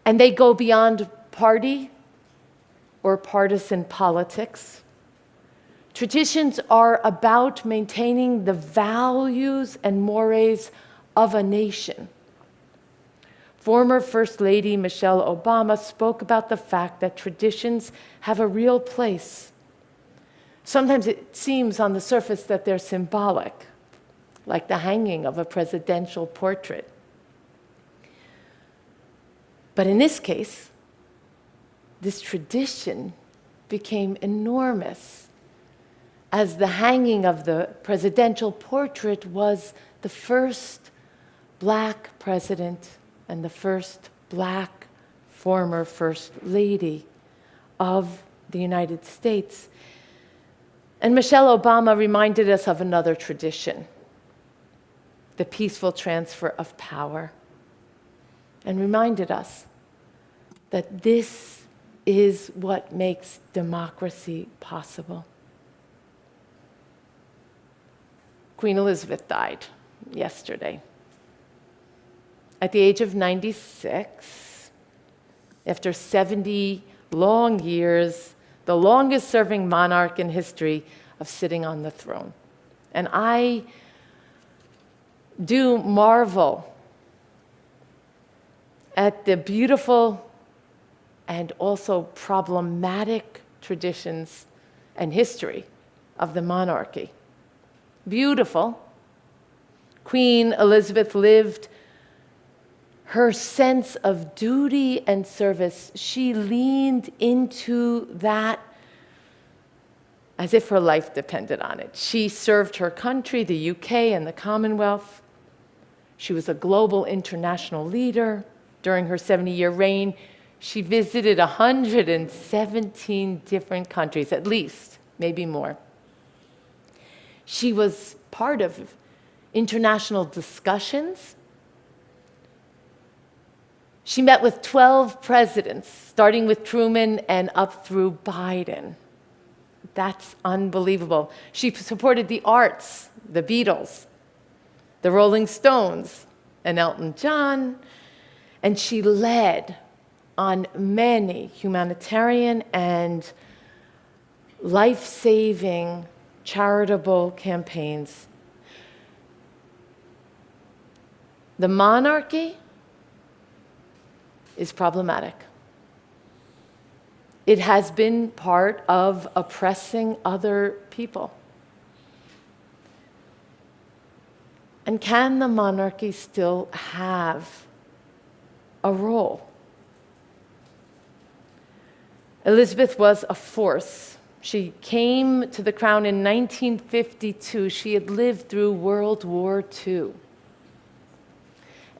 And they go beyond party or partisan politics. Traditions are about maintaining the values and mores of a nation. Former First Lady Michelle Obama spoke about the fact that traditions have a real place. Sometimes it seems on the surface that they're symbolic, like the hanging of a presidential portrait. But in this case, this tradition became enormous, as the hanging of the presidential portrait was the first Black president and the first Black former First Lady of the United States. And Michelle Obama reminded us of another tradition, the peaceful transfer of power, and reminded us that this is what makes democracy possible. Queen Elizabeth died yesterday at the age of 96, after 70 long years, the longest serving monarch in history of sitting on the throne. And I do marvel at the beautiful and also problematic traditions and history of the monarchy. Beautiful. Queen Elizabeth lived her sense of duty and service. She leaned into that as if her life depended on it. She served her country, the UK and the Commonwealth. She was a global international leader. During her 70-year reign, She visited 117 different countries, at least, maybe more. She was part of international discussions. She met with 12 presidents, starting with Truman and up through Biden. That's unbelievable. She supported the arts, the Beatles, the Rolling Stones, and Elton John, and she led on many humanitarian and life-saving charitable campaigns. The monarchy is problematic. It has been part of oppressing other people. And can the monarchy still have a role? Elizabeth was a force. She came to the crown in 1952. She had lived through World War II.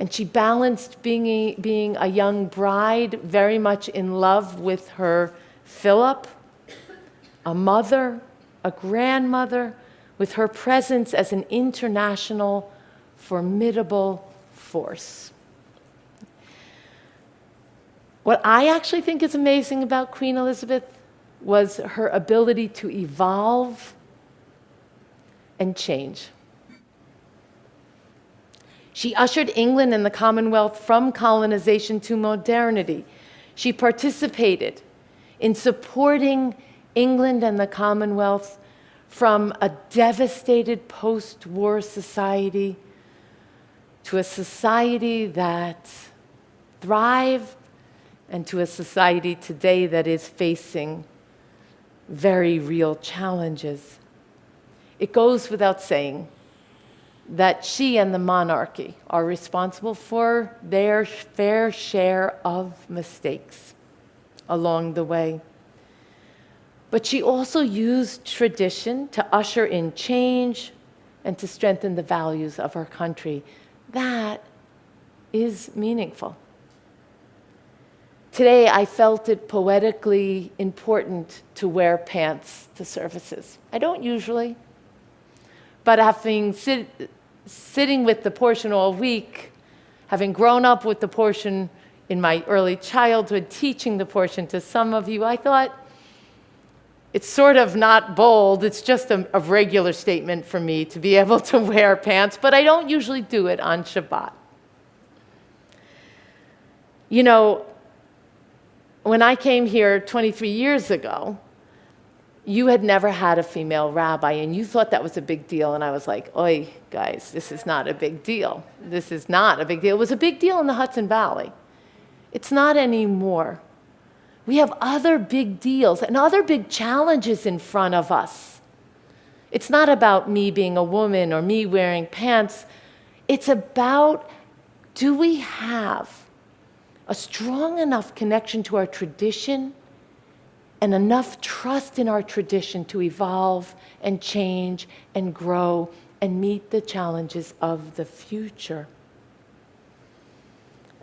And she balanced being a young bride, very much in love with her Philip, a mother, a grandmother, with her presence as an international, formidable force. What I actually think is amazing about Queen Elizabeth was her ability to evolve and change. She ushered England and the Commonwealth from colonization to modernity. She participated in supporting England and the Commonwealth from a devastated post-war society to a society that thrived, and to a society today that is facing very real challenges. It goes without saying that she and the monarchy are responsible for their fair share of mistakes along the way. But she also used tradition to usher in change and to strengthen the values of our country. That is meaningful. Today, I felt it poetically important to wear pants to services. I don't usually, but having sitting with the portion all week, having grown up with the portion in my early childhood, teaching the portion to some of you, I thought it's sort of not bold. It's just a regular statement for me to be able to wear pants, but I don't usually do it on Shabbat. You know, when I came here 23 years ago, you had never had a female rabbi, and you thought that was a big deal. And I was like, oi, guys, this is not a big deal. This is not a big deal. It was a big deal in the Hudson Valley. It's not anymore. We have other big deals and other big challenges in front of us. It's not about me being a woman or me wearing pants. It's about, do we have a strong enough connection to our tradition and enough trust in our tradition to evolve and change and grow and meet the challenges of the future?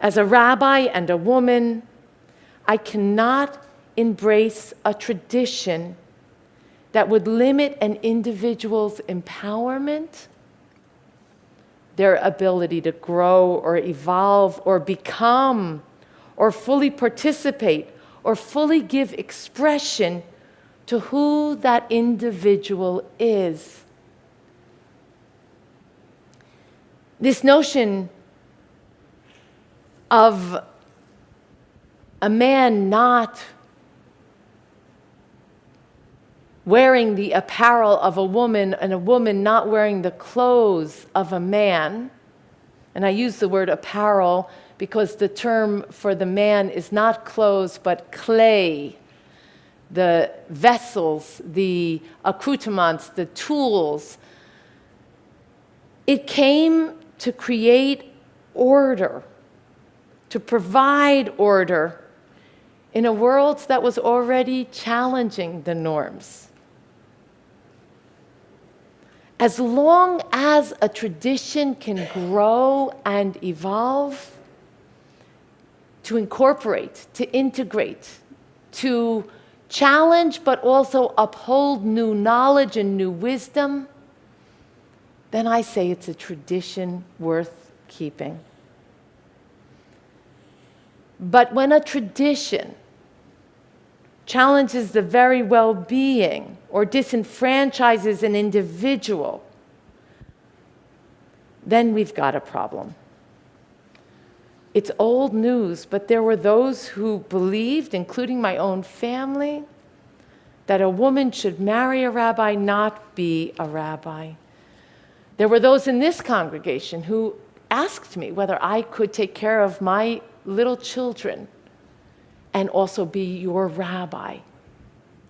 As a rabbi and a woman, I cannot embrace a tradition that would limit an individual's empowerment, their ability to grow or evolve or become or fully participate or fully give expression to who that individual is. This notion of a man not wearing the apparel of a woman and a woman not wearing the clothes of a man, and I use the word apparel because the term for the man is not clothes but clay, the vessels, the accoutrements, the tools. It came to create order, to provide order in a world that was already challenging the norms. As long as a tradition can grow and evolve, to incorporate, to integrate, to challenge but also uphold new knowledge and new wisdom, then I say it's a tradition worth keeping. But when a tradition challenges the very well-being or disenfranchises an individual, then we've got a problem. It's old news, but there were those who believed, including my own family, that a woman should marry a rabbi, not be a rabbi. There were those in this congregation who asked me whether I could take care of my little children and also be your rabbi.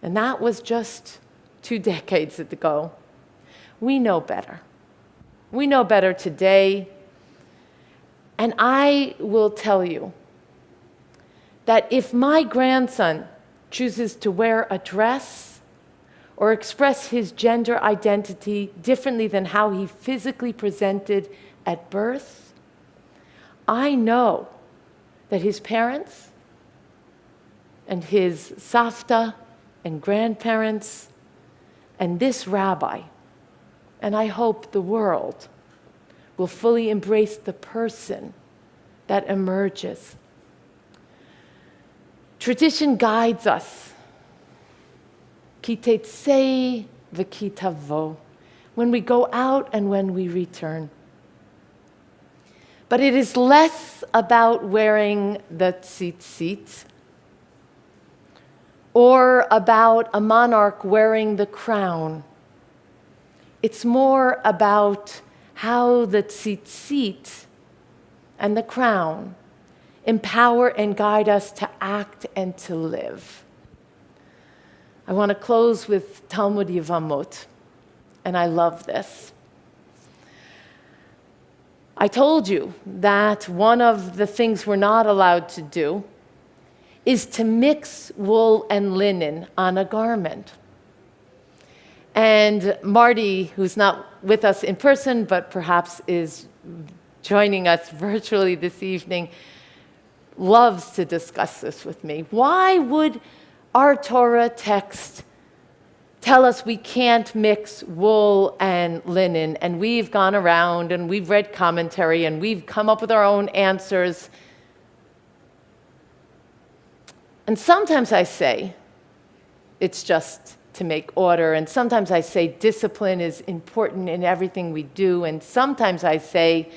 And that was just 2 decades ago. We know better. We know better today. And I will tell you that if my grandson chooses to wear a dress or express his gender identity differently than how he physically presented at birth, I know that his parents and his savta and grandparents and this rabbi, and I hope the world, will fully embrace the person that emerges. Tradition guides us. Ki tetzei v'ki tavo, when we go out and when we return. But it is less about wearing the tzitzit or about a monarch wearing the crown. It's more about how the tzitzit and the crown empower and guide us to act and to live. I want to close with Talmud Yevamot, and I love this. I told you that one of the things we're not allowed to do is to mix wool and linen on a garment. And Marty, who's not with us in person, but perhaps is joining us virtually this evening, loves to discuss this with me. Why would our Torah text tell us we can't mix wool and linen? And we've gone around and we've read commentary and we've come up with our own answers. And sometimes I say it's just to make order, and sometimes I say discipline is important in everything we do, and sometimes I say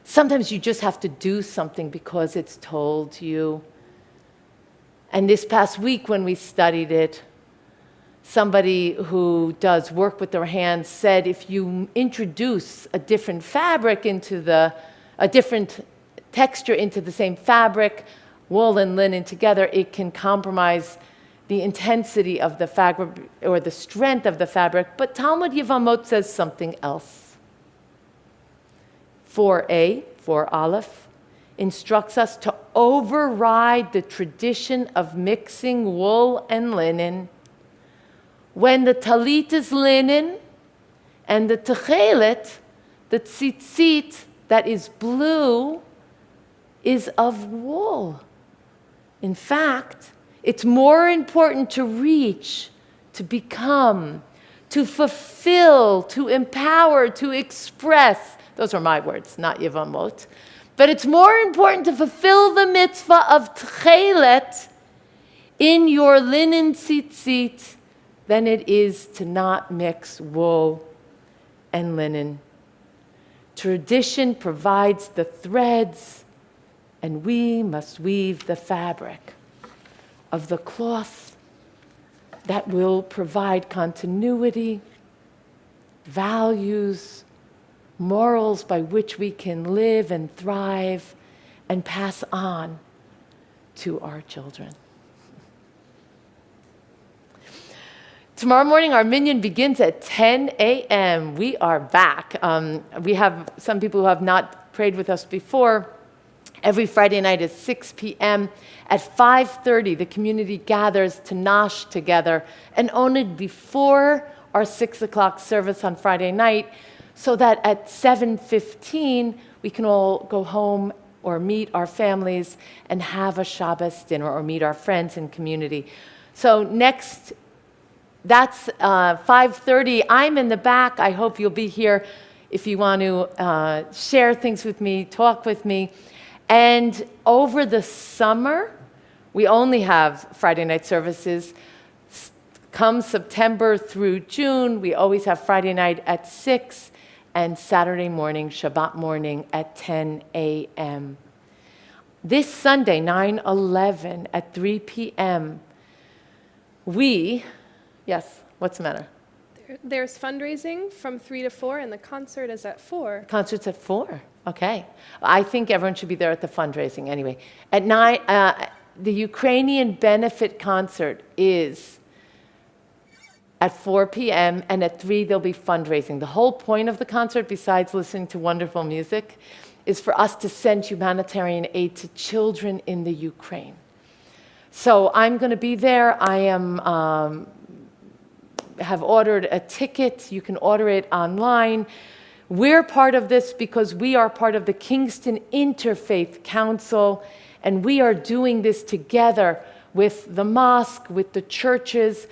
sometimes you just have to do something because it's told you. And this past week when we studied it, somebody who does work with their hands said if you introduce a different fabric a different texture into the same fabric, wool and linen together, it can compromise the intensity of the fabric or the strength of the fabric. But Talmud Yevamot says something else. 4a, 4 Aleph, instructs us to override the tradition of mixing wool and linen. When the talit is linen and the techelet, the tzitzit that is blue, is of wool. In fact, it's more important to reach, to become, to fulfill, to empower, to express. Those are my words, not Yevamot. But it's more important to fulfill the mitzvah of tchelet in your linen tzitzit than it is to not mix wool and linen. Tradition provides the threads, and we must weave the fabric of the cloth that will provide continuity, values, morals by which we can live and thrive and pass on to our children. Tomorrow morning, our minyan begins at 10 a.m. We are back. We have some people who have not prayed with us before. Every Friday night at 6 p.m. At 5:30, the community gathers to nosh together, and only before our 6 o'clock service on Friday night, so that at 7:15, we can all go home or meet our families and have a Shabbos dinner or meet our friends and community. So next, that's 5:30. I'm in the back. I hope you'll be here if you want to share things with me, talk with me. And over the summer, we only have Friday night services. Come September through June, we always have Friday night at 6 and Saturday morning, Shabbat morning at 10 a.m. This Sunday, 9/11 at 3 p.m., yes, what's the matter? There's fundraising from 3 to 4, and the concert is at 4. Concert's at 4. Okay. I think everyone should be there at the fundraising anyway. At 9, the Ukrainian benefit concert is at 4 p.m., and at 3 there'll be fundraising. The whole point of the concert, besides listening to wonderful music, is for us to send humanitarian aid to children in the Ukraine. So I'm going to be there. I have ordered a ticket. You can order it online. We're part of this because we are part of the Kingston Interfaith Council, and we are doing this together with the mosque, with the churches,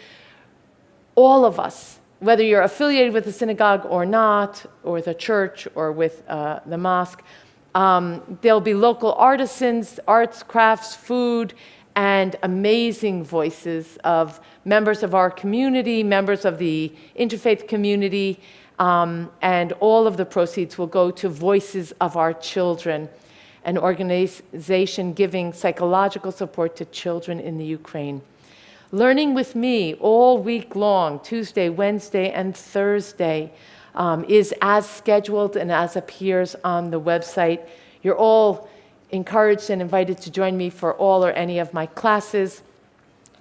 all of us, whether you're affiliated with the synagogue or not, or the church, or with the mosque. There'll be local artisans, arts, crafts, food, and amazing voices of members of our community, members of the interfaith community, and all of the proceeds will go to Voices of Our Children, an organization giving psychological support to children in the Ukraine. Learning with me all week long, Tuesday, Wednesday, and Thursday, is as scheduled and as appears on the website. You're all encouraged and invited to join me for all or any of my classes.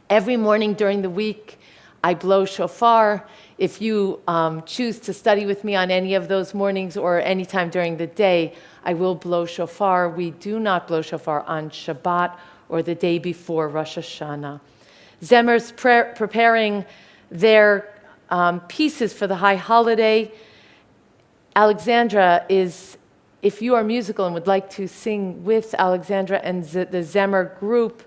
Every morning during the week, I blow shofar. If you choose to study with me on any of those mornings or any time during the day, I will blow shofar. We do not blow shofar on Shabbat or the day before Rosh Hashanah. Zemmer's preparing their pieces for the high holiday. Alexandra is, if you are musical and would like to sing with Alexandra and the Zemmer group,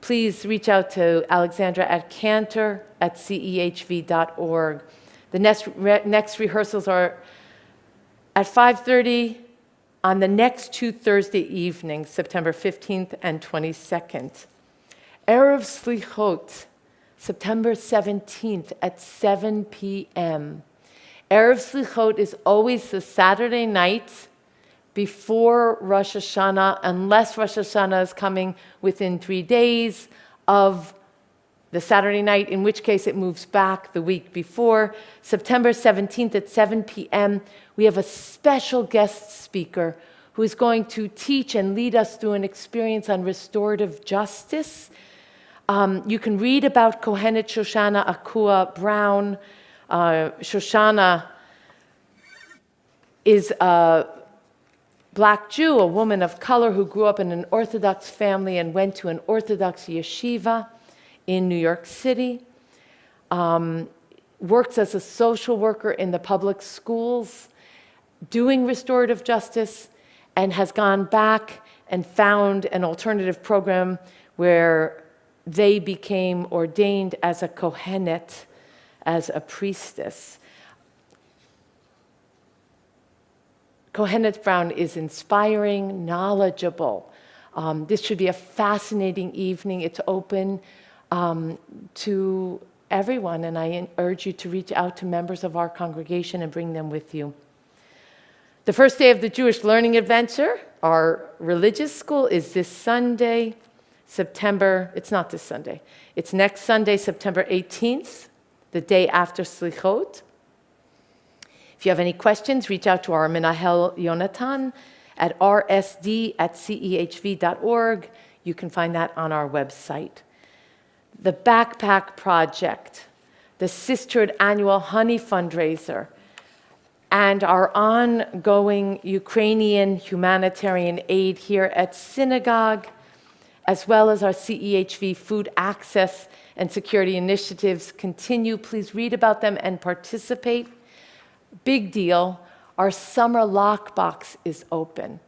please reach out to Alexandra at cantor@cehv.org. The next rehearsals are at 5:30 on the next 2 Thursday evenings, September 15th and 22nd. Erev Slichot, September 17th at 7 p.m. Erev Slichot is always the Saturday night before Rosh Hashanah, unless Rosh Hashanah is coming within 3 days of the Saturday night, in which case it moves back the week before. September 17th at 7 p.m., we have a special guest speaker who is going to teach and lead us through an experience on restorative justice. You can read about Kohenet Shoshana Akua Brown. Shoshana is a Black Jew, a woman of color who grew up in an Orthodox family and went to an Orthodox yeshiva in New York City. Works as a social worker in the public schools, doing restorative justice, and has gone back and found an alternative program where they became ordained as a Kohenet, as a priestess. Kohenet Brown is inspiring, knowledgeable. This should be a fascinating evening. It's open to everyone, and I urge you to reach out to members of our congregation and bring them with you. The first day of the Jewish Learning Adventure, our religious school, is this Sunday, it's not this Sunday, it's next Sunday, September 18th, the day after Slichot. If you have any questions, reach out to our Menahel Yonatan at rsd@cehv.org. You can find that on our website. The Backpack Project, the Sisterhood Annual Honey Fundraiser, and our ongoing Ukrainian humanitarian aid here at Synagogue, as well as our CEHV food access and security initiatives continue. Please read about them and participate. Big deal, our summer lockbox is open.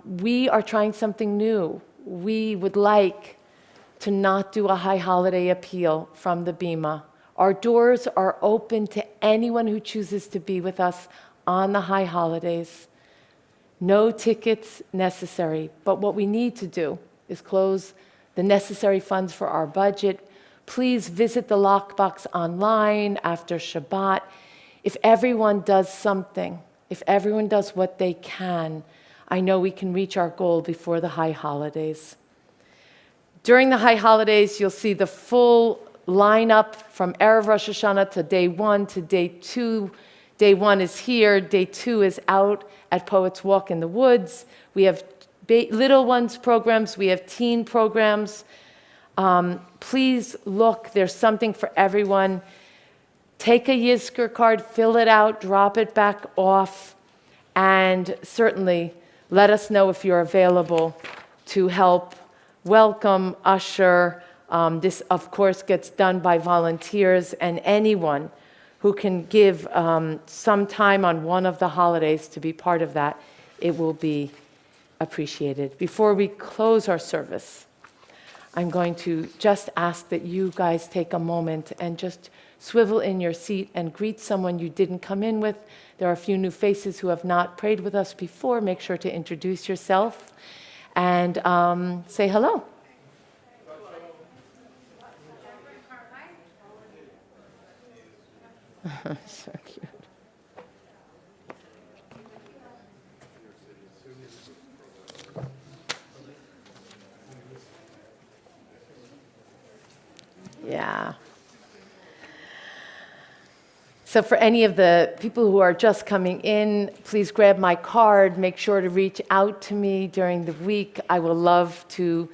We are trying something new. We would like to not do a high holiday appeal from the Bima. Our doors are open to anyone who chooses to be with us on the high holidays. No tickets necessary. But what we need to do is close the necessary funds for our budget. Please visit the lockbox online after Shabbat. If everyone does something, if everyone does what they can, I know we can reach our goal before the high holidays. During the high holidays, you'll see the full lineup from Erev Rosh Hashanah to day 1 to day 2. Day 1 is here, day 2 is out at Poets Walk in the Woods. We have little ones programs, we have teen programs. Please look, there's something for everyone. Take a Yizkor card, fill it out, drop it back off, and certainly let us know if you're available to help welcome, usher. This, of course, gets done by volunteers, and anyone who can give some time on one of the holidays to be part of that, it will be appreciated. Before we close our service, I'm going to just ask that you guys take a moment and just swivel in your seat and greet someone you didn't come in with. There are a few new faces who have not prayed with us before. Make sure to introduce yourself and say hello. So cute. Yeah. So for any of the people who are just coming in, please grab my card. Make sure to reach out to me during the week. I will love to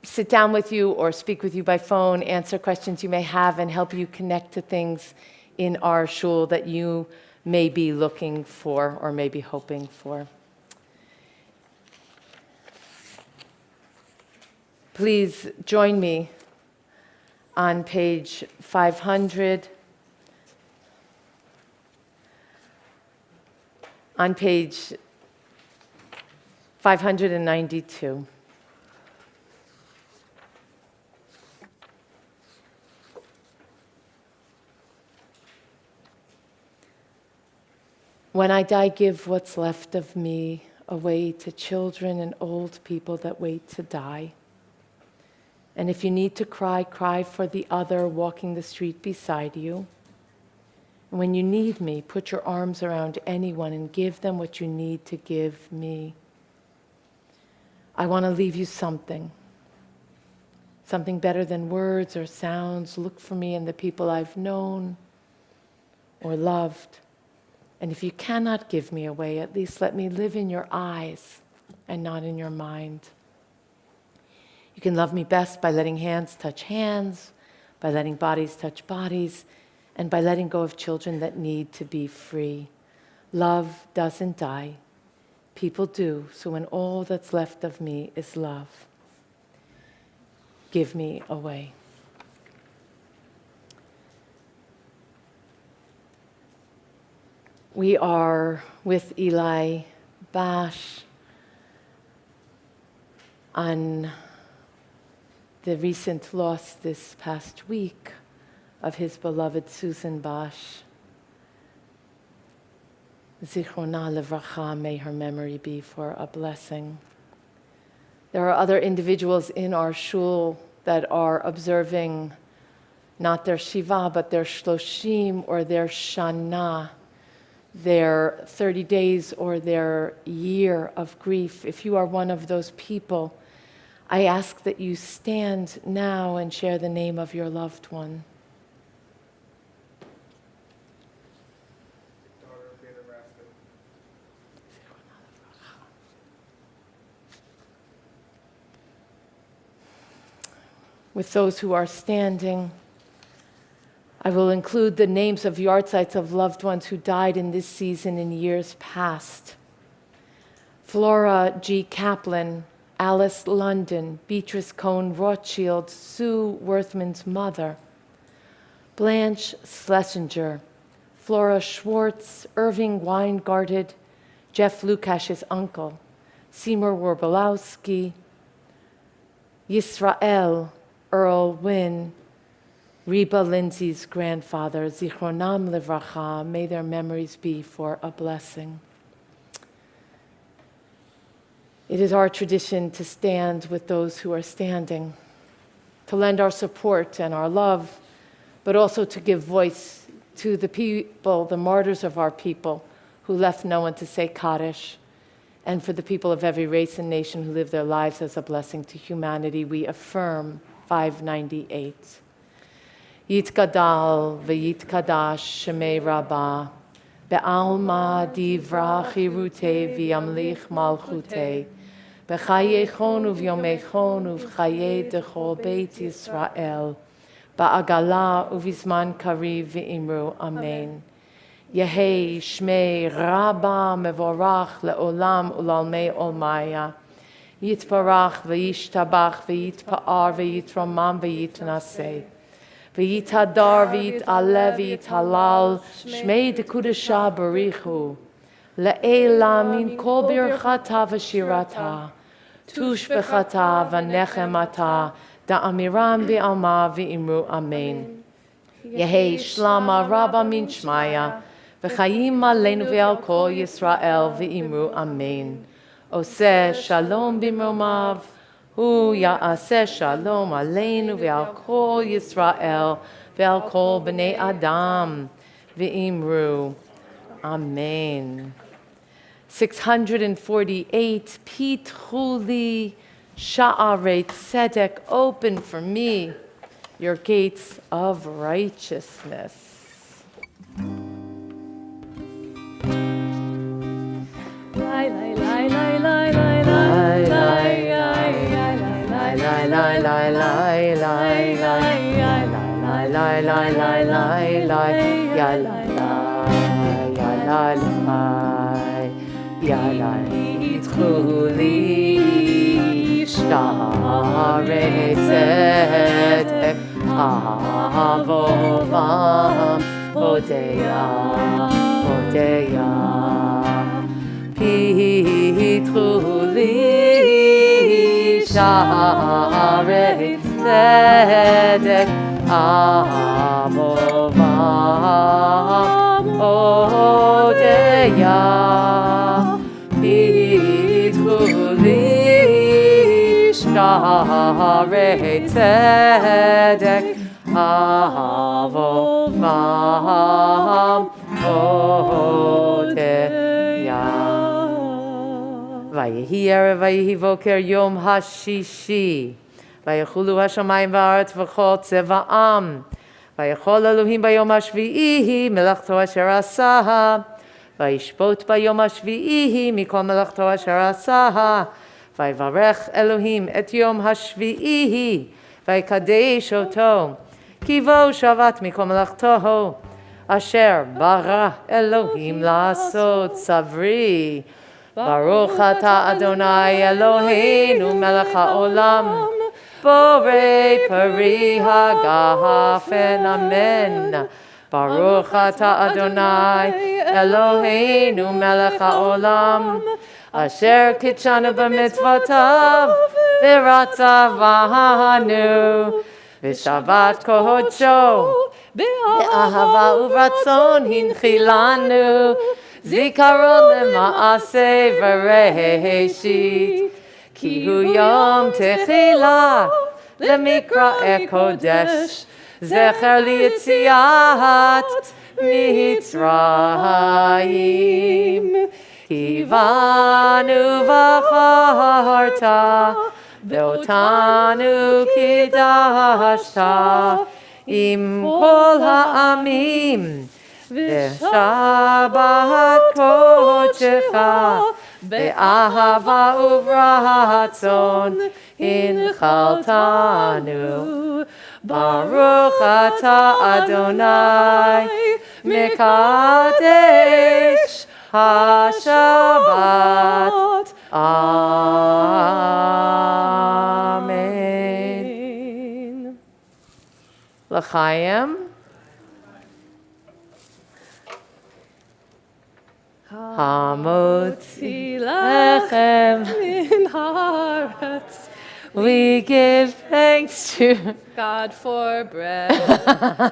sit down with you or speak with you by phone, answer questions you may have, and help you connect to things in our shul that you may be looking for or may be hoping for. Please join me on page 500. On page 592. When I die, give what's left of me away to children and old people that wait to die. And if you need to cry, cry for the other walking the street beside you. And when you need me, put your arms around anyone and give them what you need to give me. I want to leave you something better than words or sounds. Look for me in the people I've known or loved. And if you cannot give me away, at least let me live in your eyes and not in your mind. You can love me best by letting hands touch hands, by letting bodies touch bodies, and by letting go of children that need to be free. Love doesn't die. People do, so when all that's left of me is love, give me away. We are with Eli Bash on the recent loss this past week of his beloved Susan Bash. Zichrona levracha, may her memory be for a blessing. There are other individuals in our shul that are observing not their Shiva, but their Shloshim or their Shana, their 30 days or their year of grief. If you are one of those people, I ask that you stand now and share the name of your loved one. With those who are standing, I will include the names of yahrzeits of loved ones who died in this season in years past. Flora G. Kaplan, Alice London, Beatrice Cohn Rothschild, Sue Worthman's mother, Blanche Schlesinger, Flora Schwartz, Irving Weingarten, Jeff Lukash's uncle, Seymour Warbolowski, Yisrael, Earl Wynn, Reba Lindsay's grandfather, Zichronam Livracha, may their memories be for a blessing. It is our tradition to stand with those who are standing, to lend our support and our love, but also to give voice to the people, the martyrs of our people, who left no one to say Kaddish, and for the people of every race and nation who live their lives as a blessing to humanity. We affirm 598. Yitgadal v'yitkadash shemei Rabbah, be'alma divra chirute v'yamlich malchute, b'chayechon uv'yomechon uv'chaye dechol Beit Yisrael, ba'agala uv'izman kariv v'imru, Amen. Yehei shmei Rabba mevorach le'olam ulalmei olmaya, yitbarach v'yishtabach v'yitpa'ar v'yitramam v'yitnaseh, v'yitadar v'yit'aleh v'yithalal shmei dekudesha barichu, le'ela min kol birchata v'shirata, tushbechata v'nechemata, da'amiram bi'alma v'imru, Amen. Yehei shlama Rabba min shmaya, v'chayim aleinu ve'al kol Yisrael v'imru, Amen. Oseh shalom b'mromav, hu ya'aseh shalom aleinu ve'al kol Yisrael ve'al kol b'nei Adam v'imru, Amen. 648, Pitchu li sha'arei tzedek, open for me your gates of righteousness. Avovam Odeya, Odeya, Pitchu li sha'arei tzedek, Avovam Odeya, Pitchu li sha'arei tzedek, Avovam Odeya. Vayehi erev vayehi voker yom hashishi, vayechulu hashamayim va'aretz v'chol tzeva'am, vayechol Elohim bayom hashvi'i melachto asher asaha, vayishpot bayom hashvi'i mikol melachto asher asaha, vayivarech Elohim et yom hashvi'i, vayikadesh oto, Kivo shavat mikol melachto, asher bara Elohim la'asot savri. Baruch ata Adonai Eloheinu melech haolam, borei pari hagafen, Amen. Baruch ata Adonai Eloheinu melech haolam, asher kitshanu b'mitzvotav, v'ratzavanu, v'shavat kohodsho, v'ahava uvratzon hinchilanu, zikaron lema'aseh v'reheshit, ki hu yom techila lemikra kodesh, zecher liyetziat mitzrayim, kivanu v'charta, ve'otanu kidashta, im kol ha'amim, V'shabbat kodechecha, be'ahava uvratzon, hinchaltanu. Baruch ata Adonai, mekadesh ha-shabbat. Amen. L'chaim. Hamotzi lechem lechem. min haaretz. We give thanks to God for bread.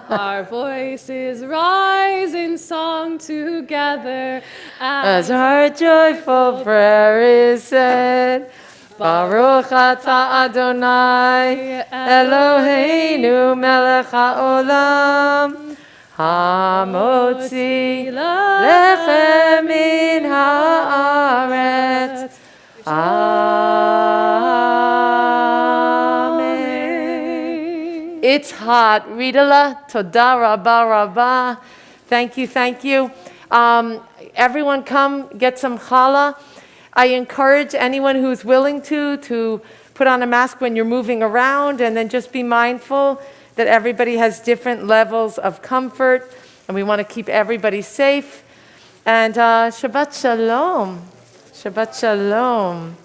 Our voices rise in song together as our joyful prayer is said. Baruch atah Adonai Eloheinu melech haolam hamotzi lechem min haaretz. Amen. It's hot. Ridala, toda rabba rabba. Thank you, thank you. Everyone come get some challah. I encourage anyone who's willing to put on a mask when you're moving around, and then just be mindful that everybody has different levels of comfort, and we want to keep everybody safe. And Shabbat Shalom. Shabbat Shalom.